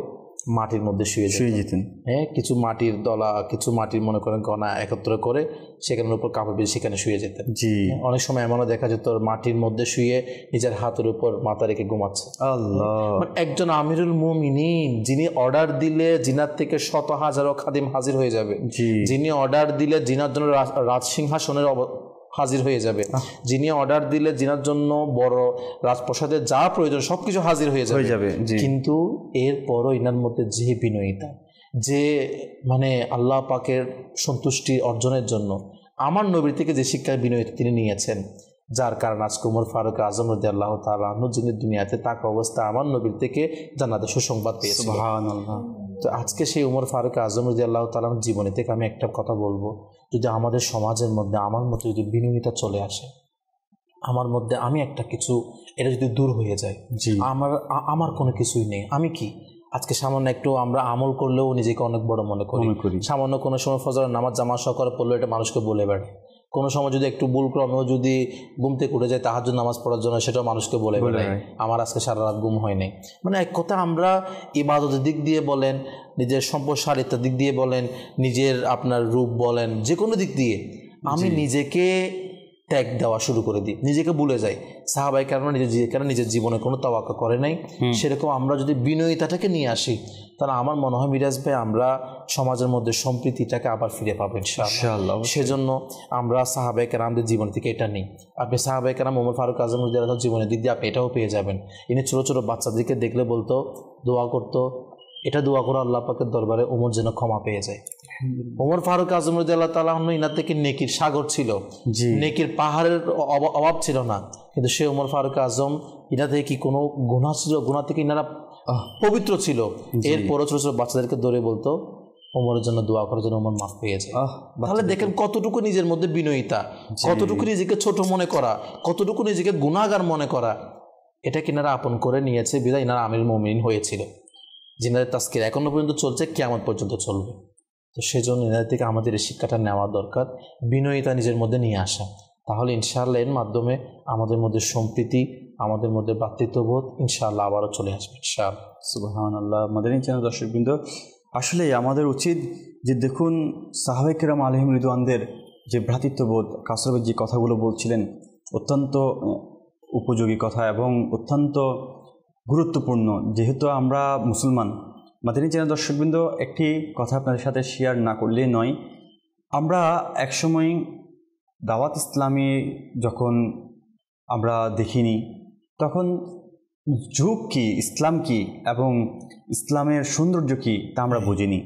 মাটির মধ্যে শুয়ে যেতেন। হ্যাঁ, কিছু মাটির দলা, কিছু মাটির মনে করেন কণা একত্র করে সেখানের উপর কাপড় দিয়ে সেখানে শুয়ে যেতেন। জি, অনেক সময় এমনও দেখা যেত মাটির মধ্যে শুয়ে নিজের হাতের উপর মাথা রেখে ঘুমাচ্ছে। আল্লাহ, একজন আমিরুল মুমিনিন, যিনি অর্ডার দিলে জিনার থেকে শত হাজারো খাদিম হাজির হয়ে যাবে, যিনি অর্ডার দিলে জিনার জন্য রাজসিংহাসনের হাজির হয়ে যাবে, যিনি অর্ডার দিলে জিনার জন্য বড় রাজপ্রাসাদে যা প্রয়োজন সবকিছু হাজির হয়ে যাবে। কিন্তু এরপরও ইনার মধ্যে যে বিনয়িতা, যে মানে আল্লাহ পাকের সন্তুষ্টি অর্জনের জন্য আমার নবীর থেকে যে শিক্ষার বিনয়িতা তিনি নিয়েছেন, যার কারণে আজকে উমর ফারুক আজম রাদিয়াল্লাহু তাআলা আনহু যিনি দুনিয়াতে থাকা অবস্থায় আমার নবীর থেকে জান্নাতের সুসংবাদ পেয়েছেন। সুবহানাল্লাহ। তো আজকে সেই উমর ফারুক আজম রাদিয়াল্লাহু তাআলা জীবনী থেকে আমি একটা কথা বলবো, যদি আমাদের সমাজের মধ্যে আমার মধ্যে যদি বিনয়িতা চলে আসে, আমার মধ্যে আমি একটা কিছু, এটা যদি দূর হয়ে যায়, আমার কোনো কিছুই নেই, আমি কি আজকে সামান্য একটু আমরা আমল করলেও নিজেকে অনেক বড় মনে করি, সামান্য কোনো সময় ফজরের নামাজ জামা সহকারে পড়লেও এটা মানুষকে বলে বেড়ায়, কোনো সময় যদি একটু ভুল ক্রমেও যদি ঘুম থেকে উঠে যায় তাহাজ্জুদ নামাজ পড়ার জন্য, সেটাও মানুষকে বলে বেড়ায় আমার আজকে সারা রাত ঘুম হয় নাই। মানে এক কথা, আমরা ইবাদতের দিক দিয়ে বলেন, নিজের সম্পদশালিতার দিক দিয়ে বলেন, নিজের আপনার রূপ বলেন, যে কোনো দিক দিয়ে আমি নিজেকে ত্যাগ দেওয়া শুরু করে দিই, নিজেকে ভুলে যাই। সাহাবায়ে কেরাম নিজের জীবনে কোনো তাওয়াক্কুল করে নাই, সেরকম আমরা যদি বিনয়িতাটাকে নিয়ে আসি, তাহলে আমার মনে হয় মিরাজ ভাই আমরা সমাজের মধ্যে সম্প্রীতিটাকে আবার ফিরে পাবো ইনশাআল্লাহ। সেজন্য আমরা সাহাবায়ে কেরামদের জীবন থেকে এটা নিই। আপনি সাহাবায়ে কেরাম উমর ফারুক আজম রাদিয়াল্লাহু তাআলার জীবনের দিক দিয়ে আপনি এটাও পেয়ে যাবেন। ইনি ছোটো ছোটো বাচ্চাদেরকে দেখলে বলতো, দোয়া করতো, এটা দোয়া করে আল্লাহ পাকের দরবারে ওমর যেন ক্ষমা পেয়ে যায়। ওমর ফারুক আজম রাদিয়াল্লাহু তাআলা আনহু ইনার থেকে নেকির সাগর ছিল, নেকির পাহাড়ের অভাব ছিল না, কিন্তু সে ওমর ফারুক আজম ইনা থেকে কি কোনো গুনাহ ছিল? গুনাহ থেকে ইনারা পবিত্র ছিল। এরপরও ছোট ছোট বাচ্চাদেরকে ধরে বলতো ওমরের জন্য দোয়া করার জন্য ওমর মাফ পেয়ে যায়। তাহলে দেখেন কতটুকু নিজের মধ্যে বিনয়িতা, কতটুকু নিজেকে ছোট মনে করা, কতটুকু নিজেকে গুনাহগার মনে করা, এটা কিনারা আপন করে নিয়েছে বিধায় ইনারা আমিরুল মুমিনিন হয়েছিল, যিনাদের তাজকিরা এখনো পর্যন্ত চলছে, কিয়ামত পর্যন্ত চলবে। তো সেজন্য এনাদের থেকে আমাদের এই শিক্ষাটা নেওয়া দরকার, বিনয়িতা নিজের মধ্যে নিয়ে আসা। তাহলে ইনশাআল্লাহ এর মাধ্যমে আমাদের মধ্যে সম্প্রীতি, আমাদের মধ্যে ভ্রাতৃত্ববোধ ইনশাআল্লাহ আবারও চলে আসবে ইনশাআল্লাহ। সুবহানাল্লাহ। মাদানী চ্যানেল দর্শকবৃন্দ, আসলে আমাদের উচিত যে দেখুন সাহাবায়ে কেরাম আলাইহিম রিদওয়ানদের যে ভ্রাতৃত্ববোধ, কাউসার ভাই যে কথাগুলো বলছিলেন অত্যন্ত উপযোগী কথা এবং অত্যন্ত গুরুত্বপূর্ণ। যেহেতু আমরা মুসলমান, মাদানী চ্যানেল দর্শকবৃন্দ, একটি কথা আপনাদের সাথে শেয়ার না করলেই নয়। আমরা একসময় দাওয়াত ইসলামী যখন আমরা দেখিনি, তখন যুগ কি, ইসলাম কি এবং ইসলামের সৌন্দর্য কি তা আমরা বুঝিনি।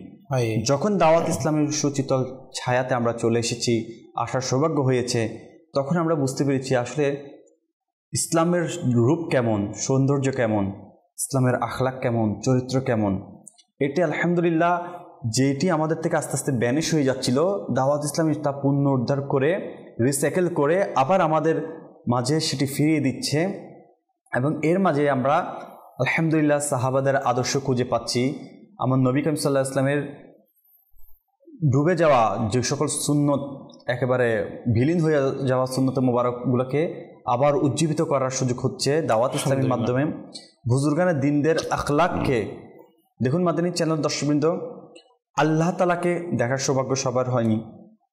যখন দাওয়াত ইসলামের সুচিতল ছায়াতে আমরা চলে এসেছি, আসার সৌভাগ্য হয়েছে, তখন আমরা বুঝতে পেরেছি আসলে ইসলামের রূপ কেমন, সৌন্দর্য কেমন, ইসলামের আখলাক কেমন, চরিত্র কেমন। এটি আলহামদুলিল্লাহ যেটি আমাদের থেকে আস্তে আস্তে ব্যানিশ হয়ে যাচ্ছিল, দাওয়াত ইসলামী তা পুনরুদ্ধার করে রিসাইকেল করে আবার আমাদের মাঝে সেটি ফিরিয়ে দিচ্ছে। এবং এর মাঝে আমরা আলহামদুলিল্লাহ সাহাবাদের আদর্শ খুঁজে পাচ্ছি। আমার নবী করিম সাল্লাল্লাহু আলাইহি ওয়াসাল্লামের ডুবে যাওয়া যে সকল সুন্নত, একেবারে বিলীন হয়ে যাওয়া সুন্নত মোবারকগুলোকে আবার উজ্জীবিত করার সুযোগ হচ্ছে দাওয়াত ইসলামের মাধ্যমে। বুজুর্গানে দিনদের আখলাককে দেখুন। মাদানী চ্যানেল দর্শকবৃন্দ, আল্লাহ তাআলাকে দেখার সৌভাগ্য সবার হয়নি,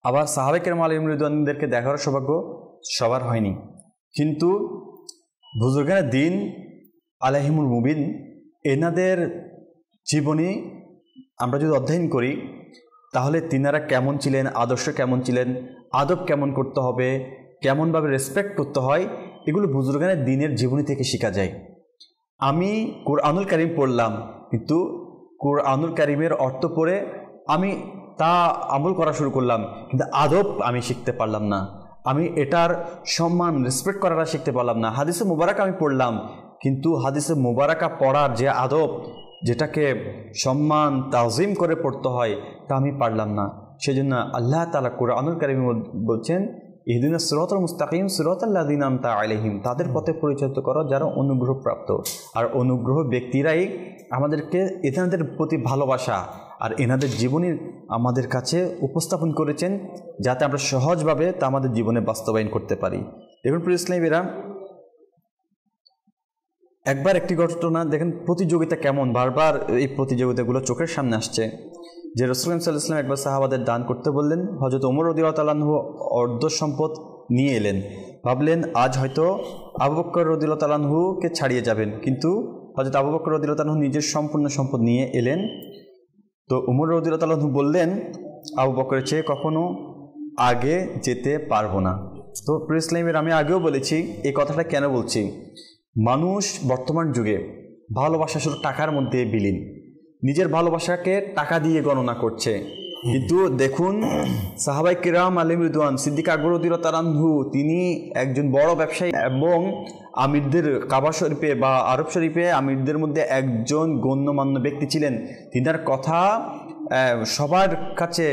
আবার সাহাবায়ে কেরাম আলাইহিম রিদওয়ানদেরকে দেখার সৌভাগ্য সবার হয়নি, কিন্তু বুজুর্গানে দিন আলাইহিমুল মুবিন এনাদের জীবনী আমরা যদি অধ্যয়ন করি, তাহলে তিনারা কেমন ছিলেন, আদর্শ কেমন ছিলেন, আদব কেমন করতে হবে, কেমনভাবে রেসপেক্ট করতে হয়, এগুলো বুজুর্গানের দিনের জীবনী থেকে শেখা যায়। আমি কোরআনুল কারীম পড়লাম, কিন্তু কোরআনুল কারীমের অর্থ পড়ে আমি তা আমল করা শুরু করলাম, কিন্তু আদব আমি শিখতে পারলাম না, আমি এটার সম্মান রেসপেক্ট করাটা শিখতে পারলাম না। হাদিসে মুবারাকা আমি পড়লাম, কিন্তু হাদিসে মুবারাকা পড়ার যে আদব, যেটাকে সম্মান তাজিম করে পড়তে হয়, তা আমি পারলাম না। সেজন্য আল্লাহ তাআলা কোরআনুল কারীমে বলছেন, ইহদিনাস সিরাতাল মুস্তাকিম সিরাতাল্লাযিনা আন'আমতা আলাইহিম, তাদের পথে পরিচালিত করো যারা অনুগ্রহপ্রাপ্ত। আর অনুগ্রহ ব্যক্তিরাই আমাদেরকে এনাদের প্রতি ভালোবাসা আর এনাদের জীবনী আমাদের কাছে উপস্থাপন করেছেন, যাতে আমরা সহজভাবে তা আমাদের জীবনে বাস্তবায়ন করতে পারি। দেখুন প্রিয় ইসলামীরা, একবার একটি ঘটনা দেখেন, প্রতিযোগিতা কেমন, বারবার এই প্রতিযোগিতাগুলো চোখের সামনে আসছে। যে রাসূল সাল্লাল্লাহু আলাইহি ওয়াসাল্লাম একবার সাহাবাদের দান করতে বললেন, হযরত ওমর রাদিয়াল্লাহু তাআলা আনহু অর্ধ সম্পদ নিয়ে এলেন, ভাবলেন আজ হয়তো আবু বকর রাদিয়াল্লাহু তাআলা আনহুকে ছাড়িয়ে যাবেন, কিন্তু হযরত আবু বকর রাদিয়াল্লাহু তাআলা আনহু নিজের সম্পূর্ণ সম্পদ নিয়ে এলেন। তো ওমর রাদিয়াল্লাহু তাআলা আনহু বললেন, আবু বকরের চেয়ে কখনো আগে যেতে পারবো না। তো প্রিয় ইসলামীর, আমি আগেও বলেছি, এই কথাটা কেন বলছি, মানুষ বর্তমান যুগে ভালোবাসা শুধু টাকার মধ্যে বিলীন, নিজের ভালোবাসাকে টাকা দিয়ে গণনা করছে। কিন্তু দেখুন সাহাবায়ে কেরাম আলাইহিম রিদওয়ান, সিদ্দিক আকবর রাদিয়াল্লাহু তাআলা আনহু, তিনি একজন বড় ব্যবসায়ী এবং আমিরদের কাবা শরীফে বা আরব শরীফে আমিরদের মধ্যে একজন গণ্যমান্য ব্যক্তি ছিলেন। তিনার কথা সবার কাছে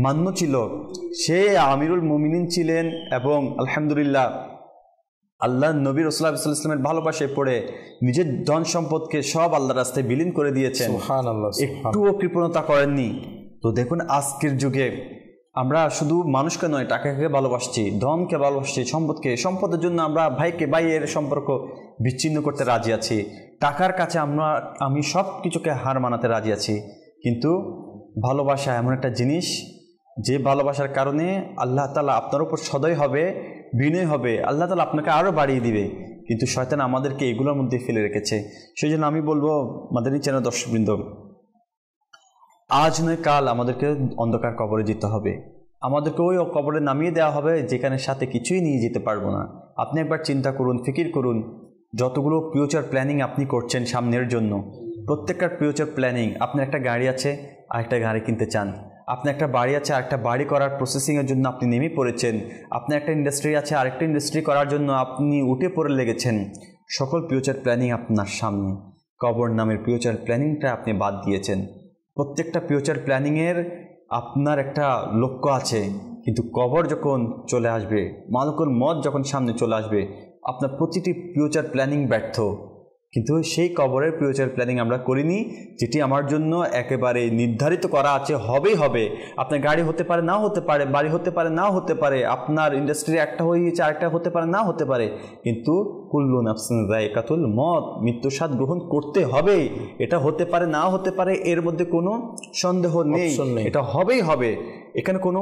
মান্য ছিল। সে আমিরুল মুমিনিন ছিলেন এবং আলহামদুলিল্লাহ আল্লাহ নবী রাসূলুল্লাহ সাল্লাল্লাহু আলাইহি ওয়াসাল্লামের ভালোবাসায় পড়ে নিজের ধন সম্পদকে সব আল্লাহর রাস্তায় বিলীন করে দিয়েছেন, একটুও কৃপণতা করেননি। তো দেখুন আজকের যুগে আমরা শুধু মানুষকে নয়, টাকাকে ভালোবাসছি, ধনকে ভালোবাসছি, সম্পদের জন্য আমরা ভাইয়ের সম্পর্ক বিচ্ছিন্ন করতে রাজি আছি, টাকার কাছে আমি সব কিছুকে হার মানাতে রাজি আছি। কিন্তু ভালোবাসা এমন একটা জিনিস, যে ভালোবাসার কারণে আল্লাহ তাআলা আপনার উপর সদয় হবে, বিনয় হবে, আল্লাহ তাআলা আপনাকে আরও বাড়িয়ে দিবে। কিন্তু শয়তান আমাদেরকে এগুলোর মধ্যে ফেলে রেখেছে। সেই জন্য আমি বলবো মাদানী চ্যানেল দর্শকবৃন্দ, আজ নয় কাল আমাদেরকে অন্ধকার কবরে যেতে হবে, আমাদেরকে ওই কবরে নামিয়ে দেওয়া হবে যেখানে সাথে কিছুই নিয়ে যেতে পারবো না। আপনি একবার চিন্তা করুন, ফিকির করুন, যতগুলো ফিউচার প্ল্যানিং আপনি করছেন সামনের জন্য, প্রত্যেকটার ফিউচার প্ল্যানিং, আপনার একটা গাড়ি আছে, আরেকটা গাড়ি কিনতে চান, আপনার একটা বাড়ি আছে, আরেকটা বাড়ি করার প্রসেসিংয়ের জন্য আপনি নেমে পড়েছেন, আপনার একটা ইন্ডাস্ট্রি আছে, আরেকটা ইন্ডাস্ট্রি করার জন্য আপনি উঠে পড়ে লেগেছেন। সকল ফিউচার প্ল্যানিং আপনার সামনে, কবর নামের ফিউচার প্ল্যানিংটা আপনি বাদ দিয়েছেন। প্রত্যেকটা ফিউচার প্ল্যানিংয়ের আপনার একটা লক্ষ্য আছে, কিন্তু কবর যখন চলে আসবে, মালাকুল মউত যখন সামনে চলে আসবে, আপনার প্রতিটি ফিউচার প্ল্যানিং ব্যর্থ। কিন্তু সেই কবরের ফিউচার প্ল্যানিং আমরা করিনি, যেটি আমার জন্য একেবারে নির্ধারিত করা আছে, হবেই হবে। আপনার গাড়ি হতে পারে, নাও হতে পারে, বাড়ি হতে পারে, নাও হতে পারে, আপনার ইন্ডাস্ট্রি একটা হয়ে গেছে, আরেকটা হতে পারে, নাও হতে পারে, কিন্তু কুল্লু নাফসিন যায়কাতুল মউত, মৃত্যু স্বাদ গ্রহণ করতে হবে। এটা হতে পারে, নাও হতে পারে, এর মধ্যে কোনো সন্দেহ নেই, এটা হবেই হবে। এখানে কোনো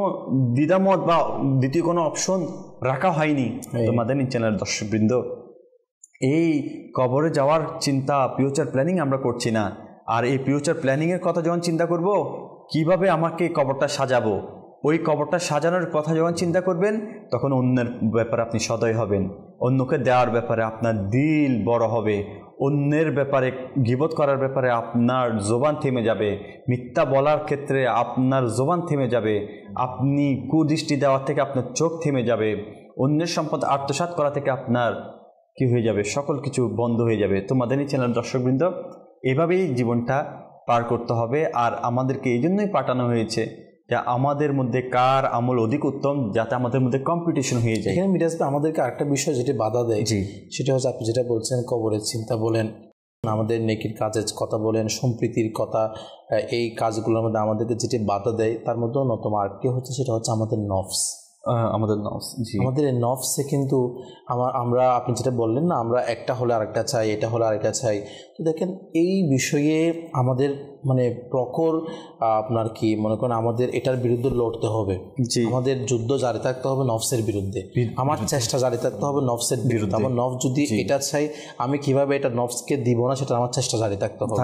দ্বিধামত বা দ্বিতীয় কোনো অপশন রাখা হয়নি। তো মাদানী চ্যানেলের দর্শকবৃন্দ, এই কবরে যাওয়ার চিন্তা, ফিউচার প্ল্যানিং আমরা করছি না, আর এই ফিউচার প্ল্যানিংয়ের কথা যখন চিন্তা করব, কিভাবে আমাকে কবরটা সাজাবো, ওই কবরটা সাজানোর কথা যখন চিন্তা করবেন, তখন অন্যের ব্যাপারে আপনি সদয় হবেন, অন্যকে দেওয়ার ব্যাপারে আপনার দিল বড় হবে, অন্যের ব্যাপারে গীবত করার ব্যাপারে আপনার জবান থেমে যাবে, মিথ্যা বলার ক্ষেত্রে আপনার জবান থেমে যাবে, আপনি কুদৃষ্টি দেওয়ার থেকে আপনার চোখ থেমে যাবে, অন্যের সম্পদ আত্মসাৎ করা থেকে আপনার কি হয়ে যাবে, সকল কিছু বন্ধ হয়ে যাবে। তো মাদানী চ্যানেল দর্শকবৃন্দ, এভাবেই জীবনটা পার করতে হবে। আর আমাদেরকে এই জন্যই পাঠানো হয়েছে যে আমাদের মধ্যে কার আমল অধিক উত্তম, যাতে আমাদের মধ্যে কম্পিটিশন হয়ে যায়। এখানে মিরাজ ভাই আমাদেরকে আরেকটা বিষয় যেটি বাধা দেয়, সেটা হচ্ছে আপনি যেটা বলছেন কবরের চিন্তা বলেন, আমাদের নেকির কাজের কথা বলেন, সম্প্রীতির কথা, এই কাজগুলোর মধ্যে আমাদেরকে যেটি বাধা দেয় তার মধ্যে অন্যতম আরেকটি হচ্ছে, সেটা হচ্ছে আমাদের নফস। আমাদের নফস, আমাদের এই নফসে কিন্তু আমরা আপনি যেটা বললেন না, আমরা একটা হলে আরেকটা চাই, এটা হলে আরেকটা চাই। তো দেখেন এই বিষয়ে আমাদের মানে প্রখর আপনার কি মনে করেন, আমাদের এটার বিরুদ্ধে লড়তে হবে, আমাদের যুদ্ধ জারি থাকতে হবে নফসের বিরুদ্ধে, আমার চেষ্টা জারি থাকতে হবে নফসের বিরুদ্ধে। আমার নফস যদি এটা চাই, আমি কিভাবে এটা নফসকে দিব না, সেটা আমার চেষ্টা জারি থাকতে হবে।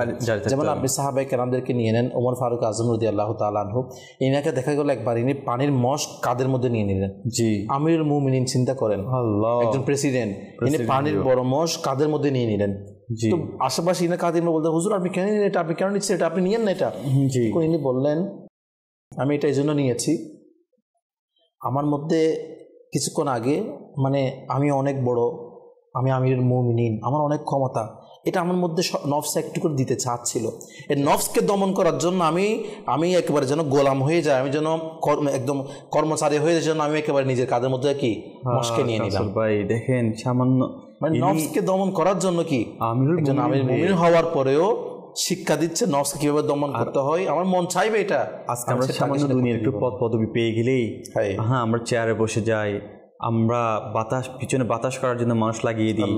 যেমন আপনি সাহাবায়ে কেরামদেরকে নিয়ে নেন, ওমর ফারুক আজম রাদিয়াল্লাহু তাআলা আনহু, ইনাকে দেখা গেল একবার ইনি পানির মশ কাদের মধ্যে নিয়ে নিলেন। আমিরুল মুমিনিন, চিন্তা করেন, একজন প্রেসিডেন্ট, ইনি পানির বড় মশ কাদের মধ্যে নিয়ে নিলেন। তো আশেপাশে ইনি কাদের বলতে, হুজুর আপনি কেন নিলেন এটা, আপনি কেন নিচ্ছেন এটা, আপনি নিয়েন না এটা। ইনি বললেন, আমি এটা এই জন্য নিয়েছি, আমার মধ্যে কিছুক্ষণ আগে মানে আমি অনেক বড়, আমি আমিরুল মুমিনিন, আমার অনেক ক্ষমতা, এটা আমার মধ্যে নফস একটু করে দিতে চাচ্ছিল। এই নফসকে দমন করার জন্য আমি একেবারে যেন গোলাম হয়ে যায়, আমি যেন একদম কর্মচারী হয়ে যায়, যেন আমি একেবারে নিজের কাজের মধ্যে কি মশকে নিয়ে নিলাম। ভাই দেখেন, সামান্য মানে নফসকে দমন করার জন্য কি আমিরুল মুমিন হওয়ার পরেও শিক্ষা দিচ্ছে নফসকে কিভাবে দমন করতে হয়। আমার মন চাইবে এটা। আজকে আমরা সামান্য দুনিয়ার একটু পদ পদবি পেয়ে গেলেই হ্যাঁ আমরা চেয়ারে বসে যাই, আমরা পিছনে বাতাস করার জন্য মানুষ লাগিয়ে দিই,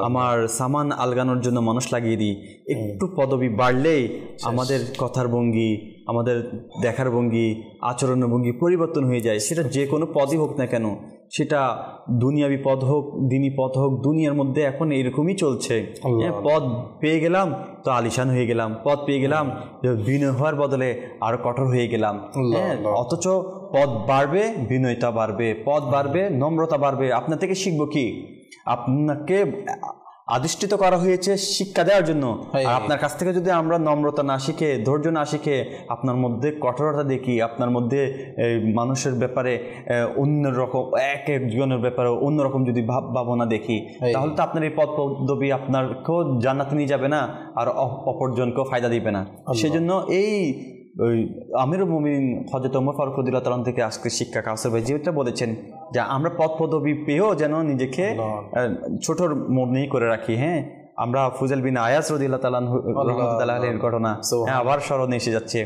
আমার সামান আলগানোর জন্য মানুষ লাগিয়ে দিই। একটু পদবি বাড়লেই আমাদের কথার ভঙ্গি, আমাদের দেখার ভঙ্গি, আচরণের ভঙ্গি পরিবর্তন হয়ে যায়। সেটা যে কোনো পদই হোক না কেন, সেটা দুনিয়াবি পদ হোক, দিনী পদ হোক, দুনিয়ার মধ্যে এখন এরকমই চলছে। পদ পেয়ে গেলাম তো আলিশান হয়ে গেলাম, পদ পেয়ে গেলাম বিনয় হওয়ার বদলে আরো কঠোর হয়ে গেলাম। অথচ পদ বাড়বে, বিনয়তা বাড়বে, পদ বাড়বে, নম্রতা বাড়বে। আপনার থেকে শিখবো কি? আপনাকে আদিষ্ঠিত করা হয়েছে শিক্ষা দেওয়ার জন্য। আর আপনার কাছ থেকে যদি আমরা নম্রতা না শিখে, ধৈর্য না শিখে, আপনার মধ্যে কঠোরতা দেখি, আপনার মধ্যে মানুষের ব্যাপারে অন্যরকম, এক একজনের ব্যাপারে অন্যরকম যদি ভাবনা দেখি, তাহলে তো আপনার এই পদ পদবি আপনারকেও জান্নাতে নিয়ে যাবে না, আর অপরজনকেও ফায়দা দিবে না। সেজন্য এই আমিরুল মুমিনিন হযরত ওমর ফারুক রাদিয়াল্লাহু তাআলা থেকে আজকে শিক্ষা কাউসার ভাই যেটা বলেছেন যে আমরা পদ পদবি পেয়েও যেন নিজেকে ছোটর মনে করে রাখি। হ্যাঁ, আমরা ফুজাইল বিন আয়াস রাদিয়াল্লাহু তাআলা রাহমাতুল্লাহির ঘটনা আবার স্মরণে এসে যাচ্ছে।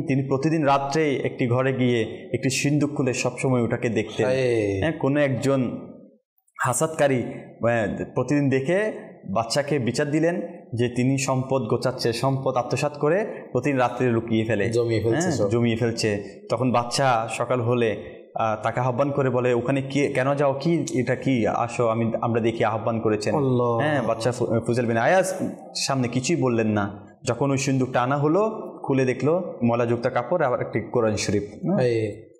তিনি প্রতিদিন রাত্রে একটি ঘরে গিয়ে একটি সিন্দুক খুলে সবসময় ওটাকে দেখতেন। হ্যাঁ, কোনো একজন হাসাদকারী প্রতিদিন দেখে বাচ্চাকে বিচার দিলেন যে তিনি সম্পদ গোছাচ্ছে, সম্পদ আত্মসাৎ করে প্রতিদিন রাত্রে লুকিয়ে ফেলে, জমিয়ে ফেলছে। তখন বাচ্চা সকাল হলে তাকে আহ্বান করে বলে, ওখানে কি কেন যাও, কি এটা কি, আসো আমরা দেখি আহ্বান করেছেন। হ্যাঁ, বাচ্চা ফুজাইল বিন আয়াস সামনে কিছুই বললেন না। যখন ওই সিন্দুকটা আনা হলো, খুলে দেখলো ময়লাযুক্ত কাপড়, আবার একটি কোরআন শরীফ।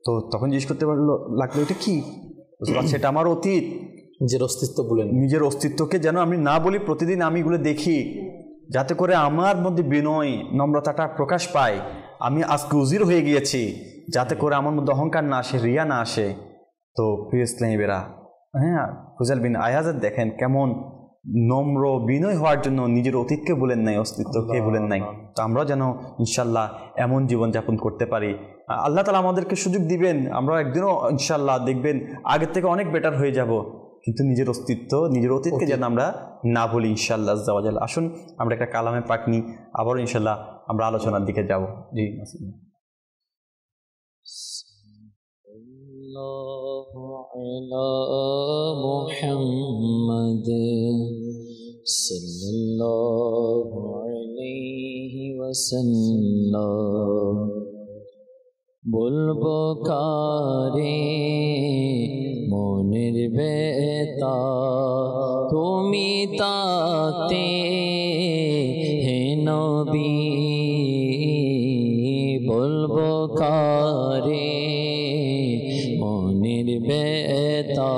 তো তখন জিজ্ঞেস করতে লাগলো এটা কি? সেটা আমার অতীত, নিজের অস্তিত্ব বলেন, নিজের অস্তিত্বকে যেন আমি না বলি, প্রতিদিন আমি এগুলো দেখি, যাতে করে আমার মধ্যে বিনয় নম্রতাটা প্রকাশ পায়। আমি আজকে উজির হয়ে গিয়েছি, যাতে করে আমার মধ্যে অহংকার না আসে, রিয়া না আসে। তো প্রিয় ইসলামীরা, হ্যাঁ, ফুজাইল বিন আয়াজের দেখেন কেমন নম্র বিনয় হওয়ার জন্য নিজের অতীতকে বলেন নাই, অস্তিত্বকে বলেন নাই। তো আমরা যেন ইনশাল্লাহ এমন জীবনযাপন করতে পারি। আল্লাহ তাআলা আমাদেরকে সুযোগ দিবেন, আমরা একদিনও ইনশাল্লাহ দেখবেন আগের থেকে অনেক বেটার হয়ে যাব। কিন্তু নিজের অস্তিত্ব, নিজের অতীতকে যেন আমরা না বলি ইনশাআল্লাহ আজ্জা ওয়া জাল। আসুন আমরা একটা কালামে পাক নিই, আবারও ইনশাআল্লাহ আমরা আলোচনার দিকে যাব। জি সাল্লাল্লাহু আলা মুহাম্মাদ সাল্লাল্লাহু আলাইহি ওয়াসাল্লাম। বলবো কারে মনের বেতা, তুমি তাতে হে নবী বেতা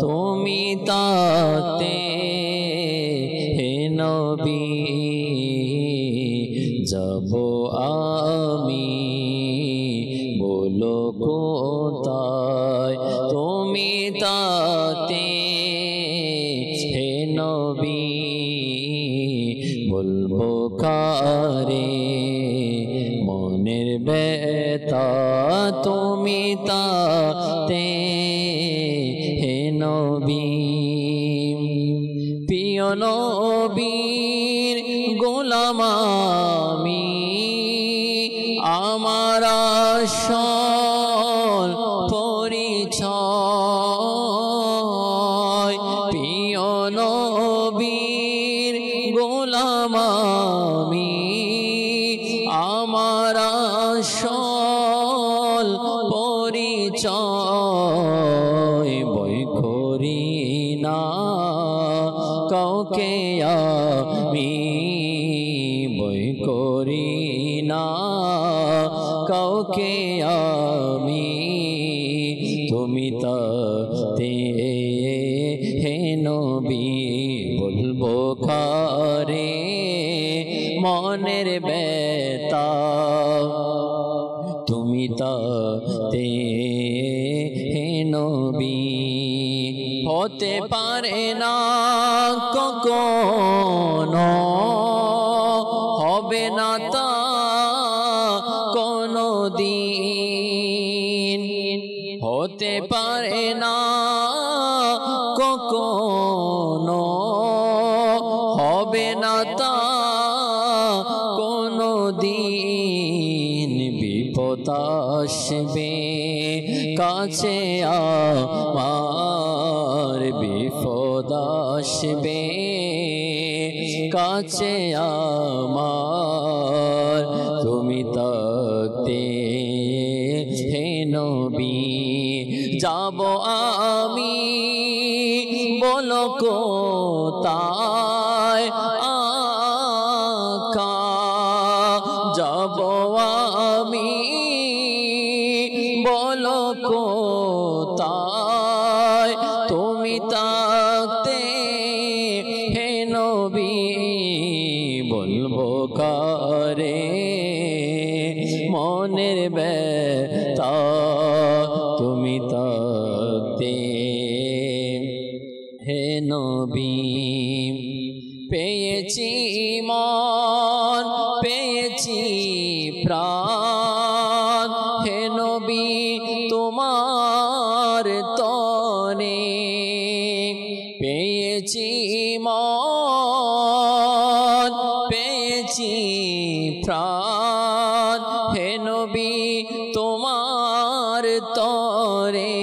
তুমি তাতে হে নবী যাব আমি বলো কোথায় তুমি তাতে হে নবী বলবো কারে মনের বেতা তুমি তাতে হে নবী প্রিয় নবীর গোলাম আমি আমার আসল পরিচয় প্রিয় নবীর গোলাম আমি আমার আসল পরিচয় বই করি না কাউকে আমি বই করি না কাউকে আমি তুমি তাতে হে নবী বলবো কারে মনের বেতা তুমি তাতে হে নবী হতে পারে না কখনো হবে না তা কোনো দিন হতে পারে না কখনো হবে না তা কোনো দিন বিপদ আসবে কাছে আমার বিপদ আসবে কাছে আমার তুমি তাতে হে নবী যাব আমি বলো কোথায় আকা যাব আমি বলো কোথায় তুমি তাতে হে নবী বলবো কারে মনের বেতা তুমি তাতে হে নবী পেয়েছি মন পেয়েছি প্রাণ হে নবী তোমার তনে পেয়েছি মন পেয়েছি প্রাণ হে নবী তোমার তরে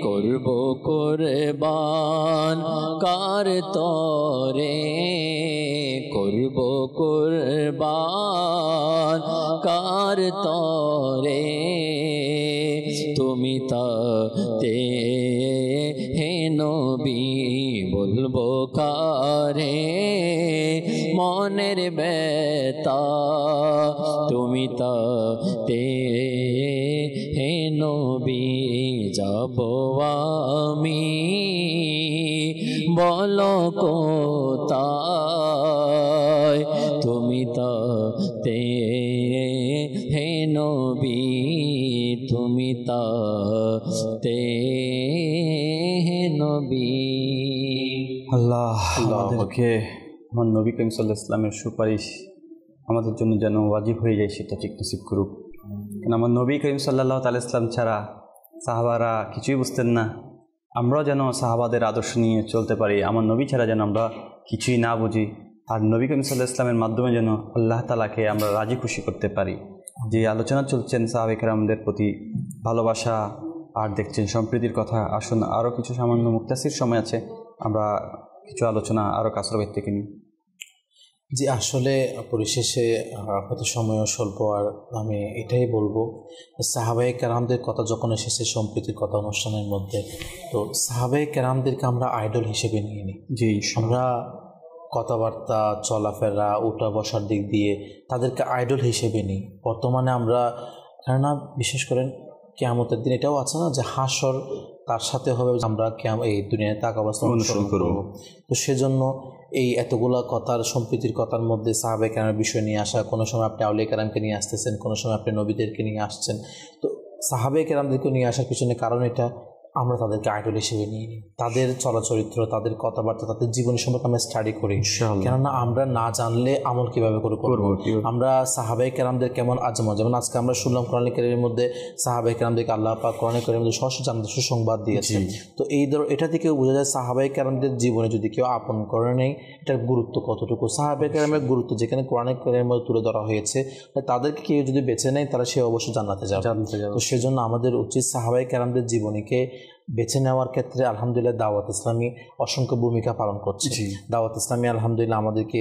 করব কুরবান কার তরে করব কুরবান কার তরে তুমি তাতে হে নবী বলবো কারে মনের বেতা তুমি তাতে হে নবী যাব আমি বলো কোথায় তুমি তাতে হে নবী তুমি তাতে হে নবী আল্লাহ আমাদেরকে আমার নবী করিম সাল্লাল্লাহু আলাইহি ওয়াসাল্লামের সুপারিশ আমাদের জন্য যেন ওয়াজিব হয়ে যায় সেটা ঠিক নসিব করুক। কারণ আমার নবী করিম সাল্লাল্লাহু আলাইহি ওয়াসাল্লাম ছাড়া সাহাবারা কিছুই বুঝতেন না। আমরাও যেন সাহাবাদের আদর্শ নিয়ে চলতে পারি, আমার নবী ছাড়া যেন আমরা কিছুই না বুঝি, আর নবী করিম সাল্লাল্লাহু আলাইহি ওয়াসাল্লামের মাধ্যমে যেন আল্লাহ তাআলাকে আমরা রাজি খুশি করতে পারি। যে আলোচনা চলছেন সাহাবায়ে কেরামদের প্রতি ভালোবাসা আর দেখছেন সম্প্রীতির কথা, আসুন আরও কিছু সামান্য মুক্তাসির সময় আছে, আমরা কিছু আলোচনা আরও কাসর ভাই থেকে নিই। জি, আসলে পরিশেষে হয়তো সময়ও স্বল্প, আর আমি এটাই বলবো সাহাবায়ে কেরামদের কথা যখন এসেছে সম্প্রীতির কথা অনুষ্ঠানের মধ্যে, তো সাহাবায়ে কেরামদেরকে আমরা আইডল হিসেবে নিয়ে নিই। জি, আমরা কথাবার্তা চলাফেরা উঠা বসার দিক দিয়ে তাদেরকে আইডল হিসেবে নিই। বর্তমানে আমরা, কেননা বিশেষ করে কিয়ামতের দিন এটাও আছে না যে হাসর তার সাথে হবে, আমরা এই দুনিয়ায় তাক অবস্থা অনুসরণ করব। তো সেজন্য এই এতগুলা কথার সম্প্রীতির কথার মধ্যে সাহাবায়ে কেরামের বিষয় নিয়ে আসা, কোনো সময় আপনি আউলিয়া কেরামকে নিয়ে আসতেছেন, কোনো সময় আপনি নবীদেরকে নিয়ে আসছেন। তো সাহাবায়ে কেরামদেরকে নিয়ে আসার পিছনে কারণ এটা, আমরা তাদেরকে আইডল হিসেবে নিয়ে নিই, তাদের চলাচরিত্র, তাদের কথাবার্তা, তাদের জীবনী সম্পর্কে আমরা স্টাডি করি। কেননা আমরা না জানলে আমল কিভাবে করবো। আমরা সাহাবায়ে কেরামদের কেমন আজমত, যেমন আজকে আমরা শুনলাম কোরআন কারীমের মধ্যে সাহাবায়ে কেরামদেরকে আল্লাহ পাক কোরআন কারীমের মধ্যে জান্নাতের সুসংবাদ দিয়েছে। তো এটা থেকেও বোঝা যায় সাহাবায়ে কেরামদের জীবনে যদি কেউ আপন করে নেই, এটার গুরুত্ব কতটুকু। সাহাবায়ে কেরামের গুরুত্ব যেখানে কোরআন কারীমের মধ্যে তুলে ধরা হয়েছে, তাদেরকে কেউ যদি বেছে নেয় তারা সে অবশ্যই জান্নাতে যাবে। তো সেজন্য আমাদের উচিত সাহাবায়ে কেরামদের জীবনীকে বেছে নেওয়ার ক্ষেত্রে আলহামদুলিল্লাহ দাওয়াত ইসলামী অসংখ্য ভূমিকা পালন করছে। দাওয়াত ইসলামী আলহামদুলিল্লাহ আমাদেরকে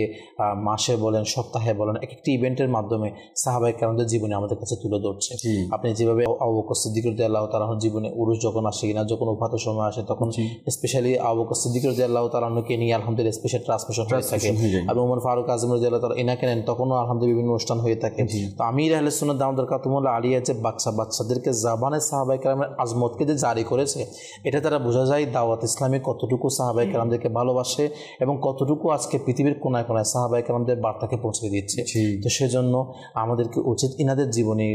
মাসে বলেন, সপ্তাহে বলেন, এক একটি ইভেন্টের মাধ্যমে সাহাবায়ে কেরামদের জীবনী আমাদের কাছে তুলে ধরছে। আপনি যেভাবে আবু বকর সিদ্দিক রাদিয়াল্লাহু তাআলার জীবনে উরুস যখন আসে কিনা, যখন ওফাতের সময় আসে, তখন স্পেশালি আবু বকর সিদ্দিক রাদিয়াল্লাহু তাআলাকে নিয়ে আলহামদুলিল্লাহ স্পেশাল ট্রান্সমিশন হয়ে থাকে। আর ওমর ফারুক আযম রাদিয়াল্লাহু তাআলা এনাকে নেন, তখনও আলহামদুলিল্লাহ বিভিন্ন অনুষ্ঠান হয়ে থাকে। তো আমির আহলে সুন্নাত দাওয়াতুল কাতুমুল আলিয়া যে বাচ্চাদেরকে জাবানে সাহাবায়ে কেরামের আজমতকে যে জারি করেছে, এটা তারা বোঝা যায় দাওয়াত ইসলামী কতটুকু সাহাবায়ে কেরামদেরকে ভালোবাসে এবং কতটুকু আজকে পৃথিবীর কোনায় কোনায় সাহাবায়ে কেরামদের বার্তাকে পৌঁছে দিচ্ছে। তো সেজন্য আমাদেরকে উচিত ইনাদের জীবনী,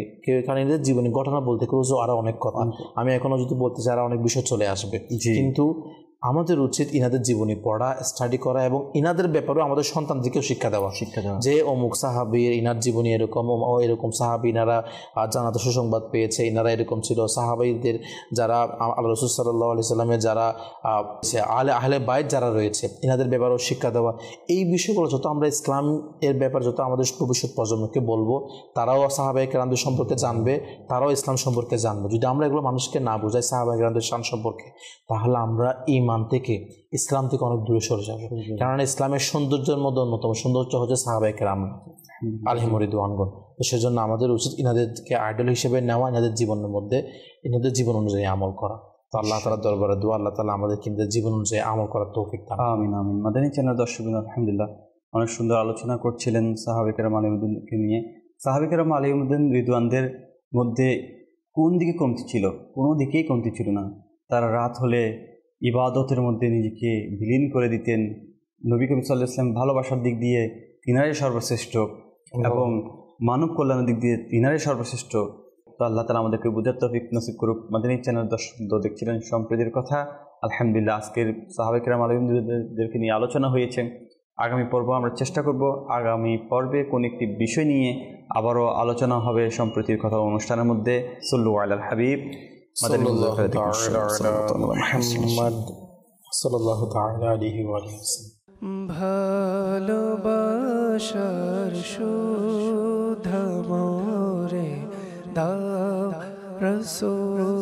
কারণ এদের জীবনী ঘটনা বলতে ক্রুজও আরো অনেক কথা, আমি এখনো যদি বলতে চাই আরো অনেক বিষয় চলে আসবে, কিন্তু আমাদের উচিত ইনাদের জীবনী পড়া, স্টাডি করা এবং ইনাদের ব্যাপারেও আমাদের সন্তানদেরকেও শিক্ষা দেওয়া যে অমুক সাহাবীর ইনার জীবনী এরকম, এরকম সাহাবী ইনারা জান্নাতের সুসংবাদ পেয়েছে, ইনারা এরকম ছিল। সাহাবীদের যারা আল্লাহ রাসূল সাল্লাল্লাহু আলাইহি সাল্লামের যারা আহলে বাইত যারা রয়েছে, ইনাদের ব্যাপারেও শিক্ষা দেওয়া। এই বিষয়গুলো যত আমরা ইসলাম এর ব্যাপার যত আমাদের ভবিষ্যৎ প্রজন্মকে বলবো, তারাও সাহাবায়ে কেরামদের সম্পর্কে জানবে, তারাও ইসলাম সম্পর্কে জানবে। যদি আমরা এগুলো মানুষকে না বোঝাই সাহাবায়ে কেরামদের শান সম্পর্কে, তাহলে আমরা ঈমান থেকে, ইসলাম থেকে অনেক দূরে সরে যাবে। কারণ ইসলামের সৌন্দর্যের মধ্যে অন্যতম সৌন্দর্য হচ্ছে সাহাবায়ে কেরাম আলাইহিম রিদওয়ানগণ। তো সেজন্য আমাদের উচিত ইনাদেরকে আইডল হিসেবে নেওয়া, ইনাদের জীবনের মধ্যে ইনাদের জীবন অনুযায়ী আমল করা। তো আল্লাহ তাআলার দরবারে দোয়া, আল্লাহ তাআলা আমাদেরকে ইনাদের জীবন অনুযায়ী আমল করার তৌফিক দান। আমিন আমিন। মাদানী চ্যানেল দর্শকবৃন্দ, আলহামদুলিল্লাহ অনেক সুন্দর আলোচনা করছিলেন সাহাবায়ে কেরাম আলাইহিমুদ্দিনকে নিয়ে। সাহাবায়ে কেরাম আলাইহিমুদ্দিন রিদওয়ানদের মধ্যে কোন দিকে কমতি ছিল? কোনো দিকেই কমতি ছিল না। তারা রাত হলে ইবাদতের মধ্যে নিজেকে বিলীন করে দিতেন। নবী করিম সাল্লাল্লাহু আলাইহি ওয়াসাল্লাম ভালোবাসার দিক দিয়ে তিনারই সর্বশ্রেষ্ঠ এবং মানব কল্যাণের দিক দিয়ে তিনারই সর্বশ্রেষ্ঠ। তো আল্লাহ তাআলা আমাদেরকে বুঝার তৌফিক নসিব করুক। মাদানী চ্যানেল দর্শকবৃন্দ, দেখছিলেন সম্প্রীতির কথা। আলহামদুলিল্লাহ আজকের সাহাবায়ে কেরাম আলাইহিমুদ্দিনদেরকে নিয়ে আলোচনা হয়েছে। আগামী পর্ব আমরা চেষ্টা করব, আগামী পর্বে কোন একটি বিষয় নিয়ে আবারও আলোচনা হবে সম্প্রীতির কথা অনুষ্ঠানের মধ্যে। সাল্লু আলাল হাবিব সাল্লাল্লাহু তাআলা আলাইহি ওয়া সাল্লাম। ভালোবাসার সুধা মোরে দাও রাসূল।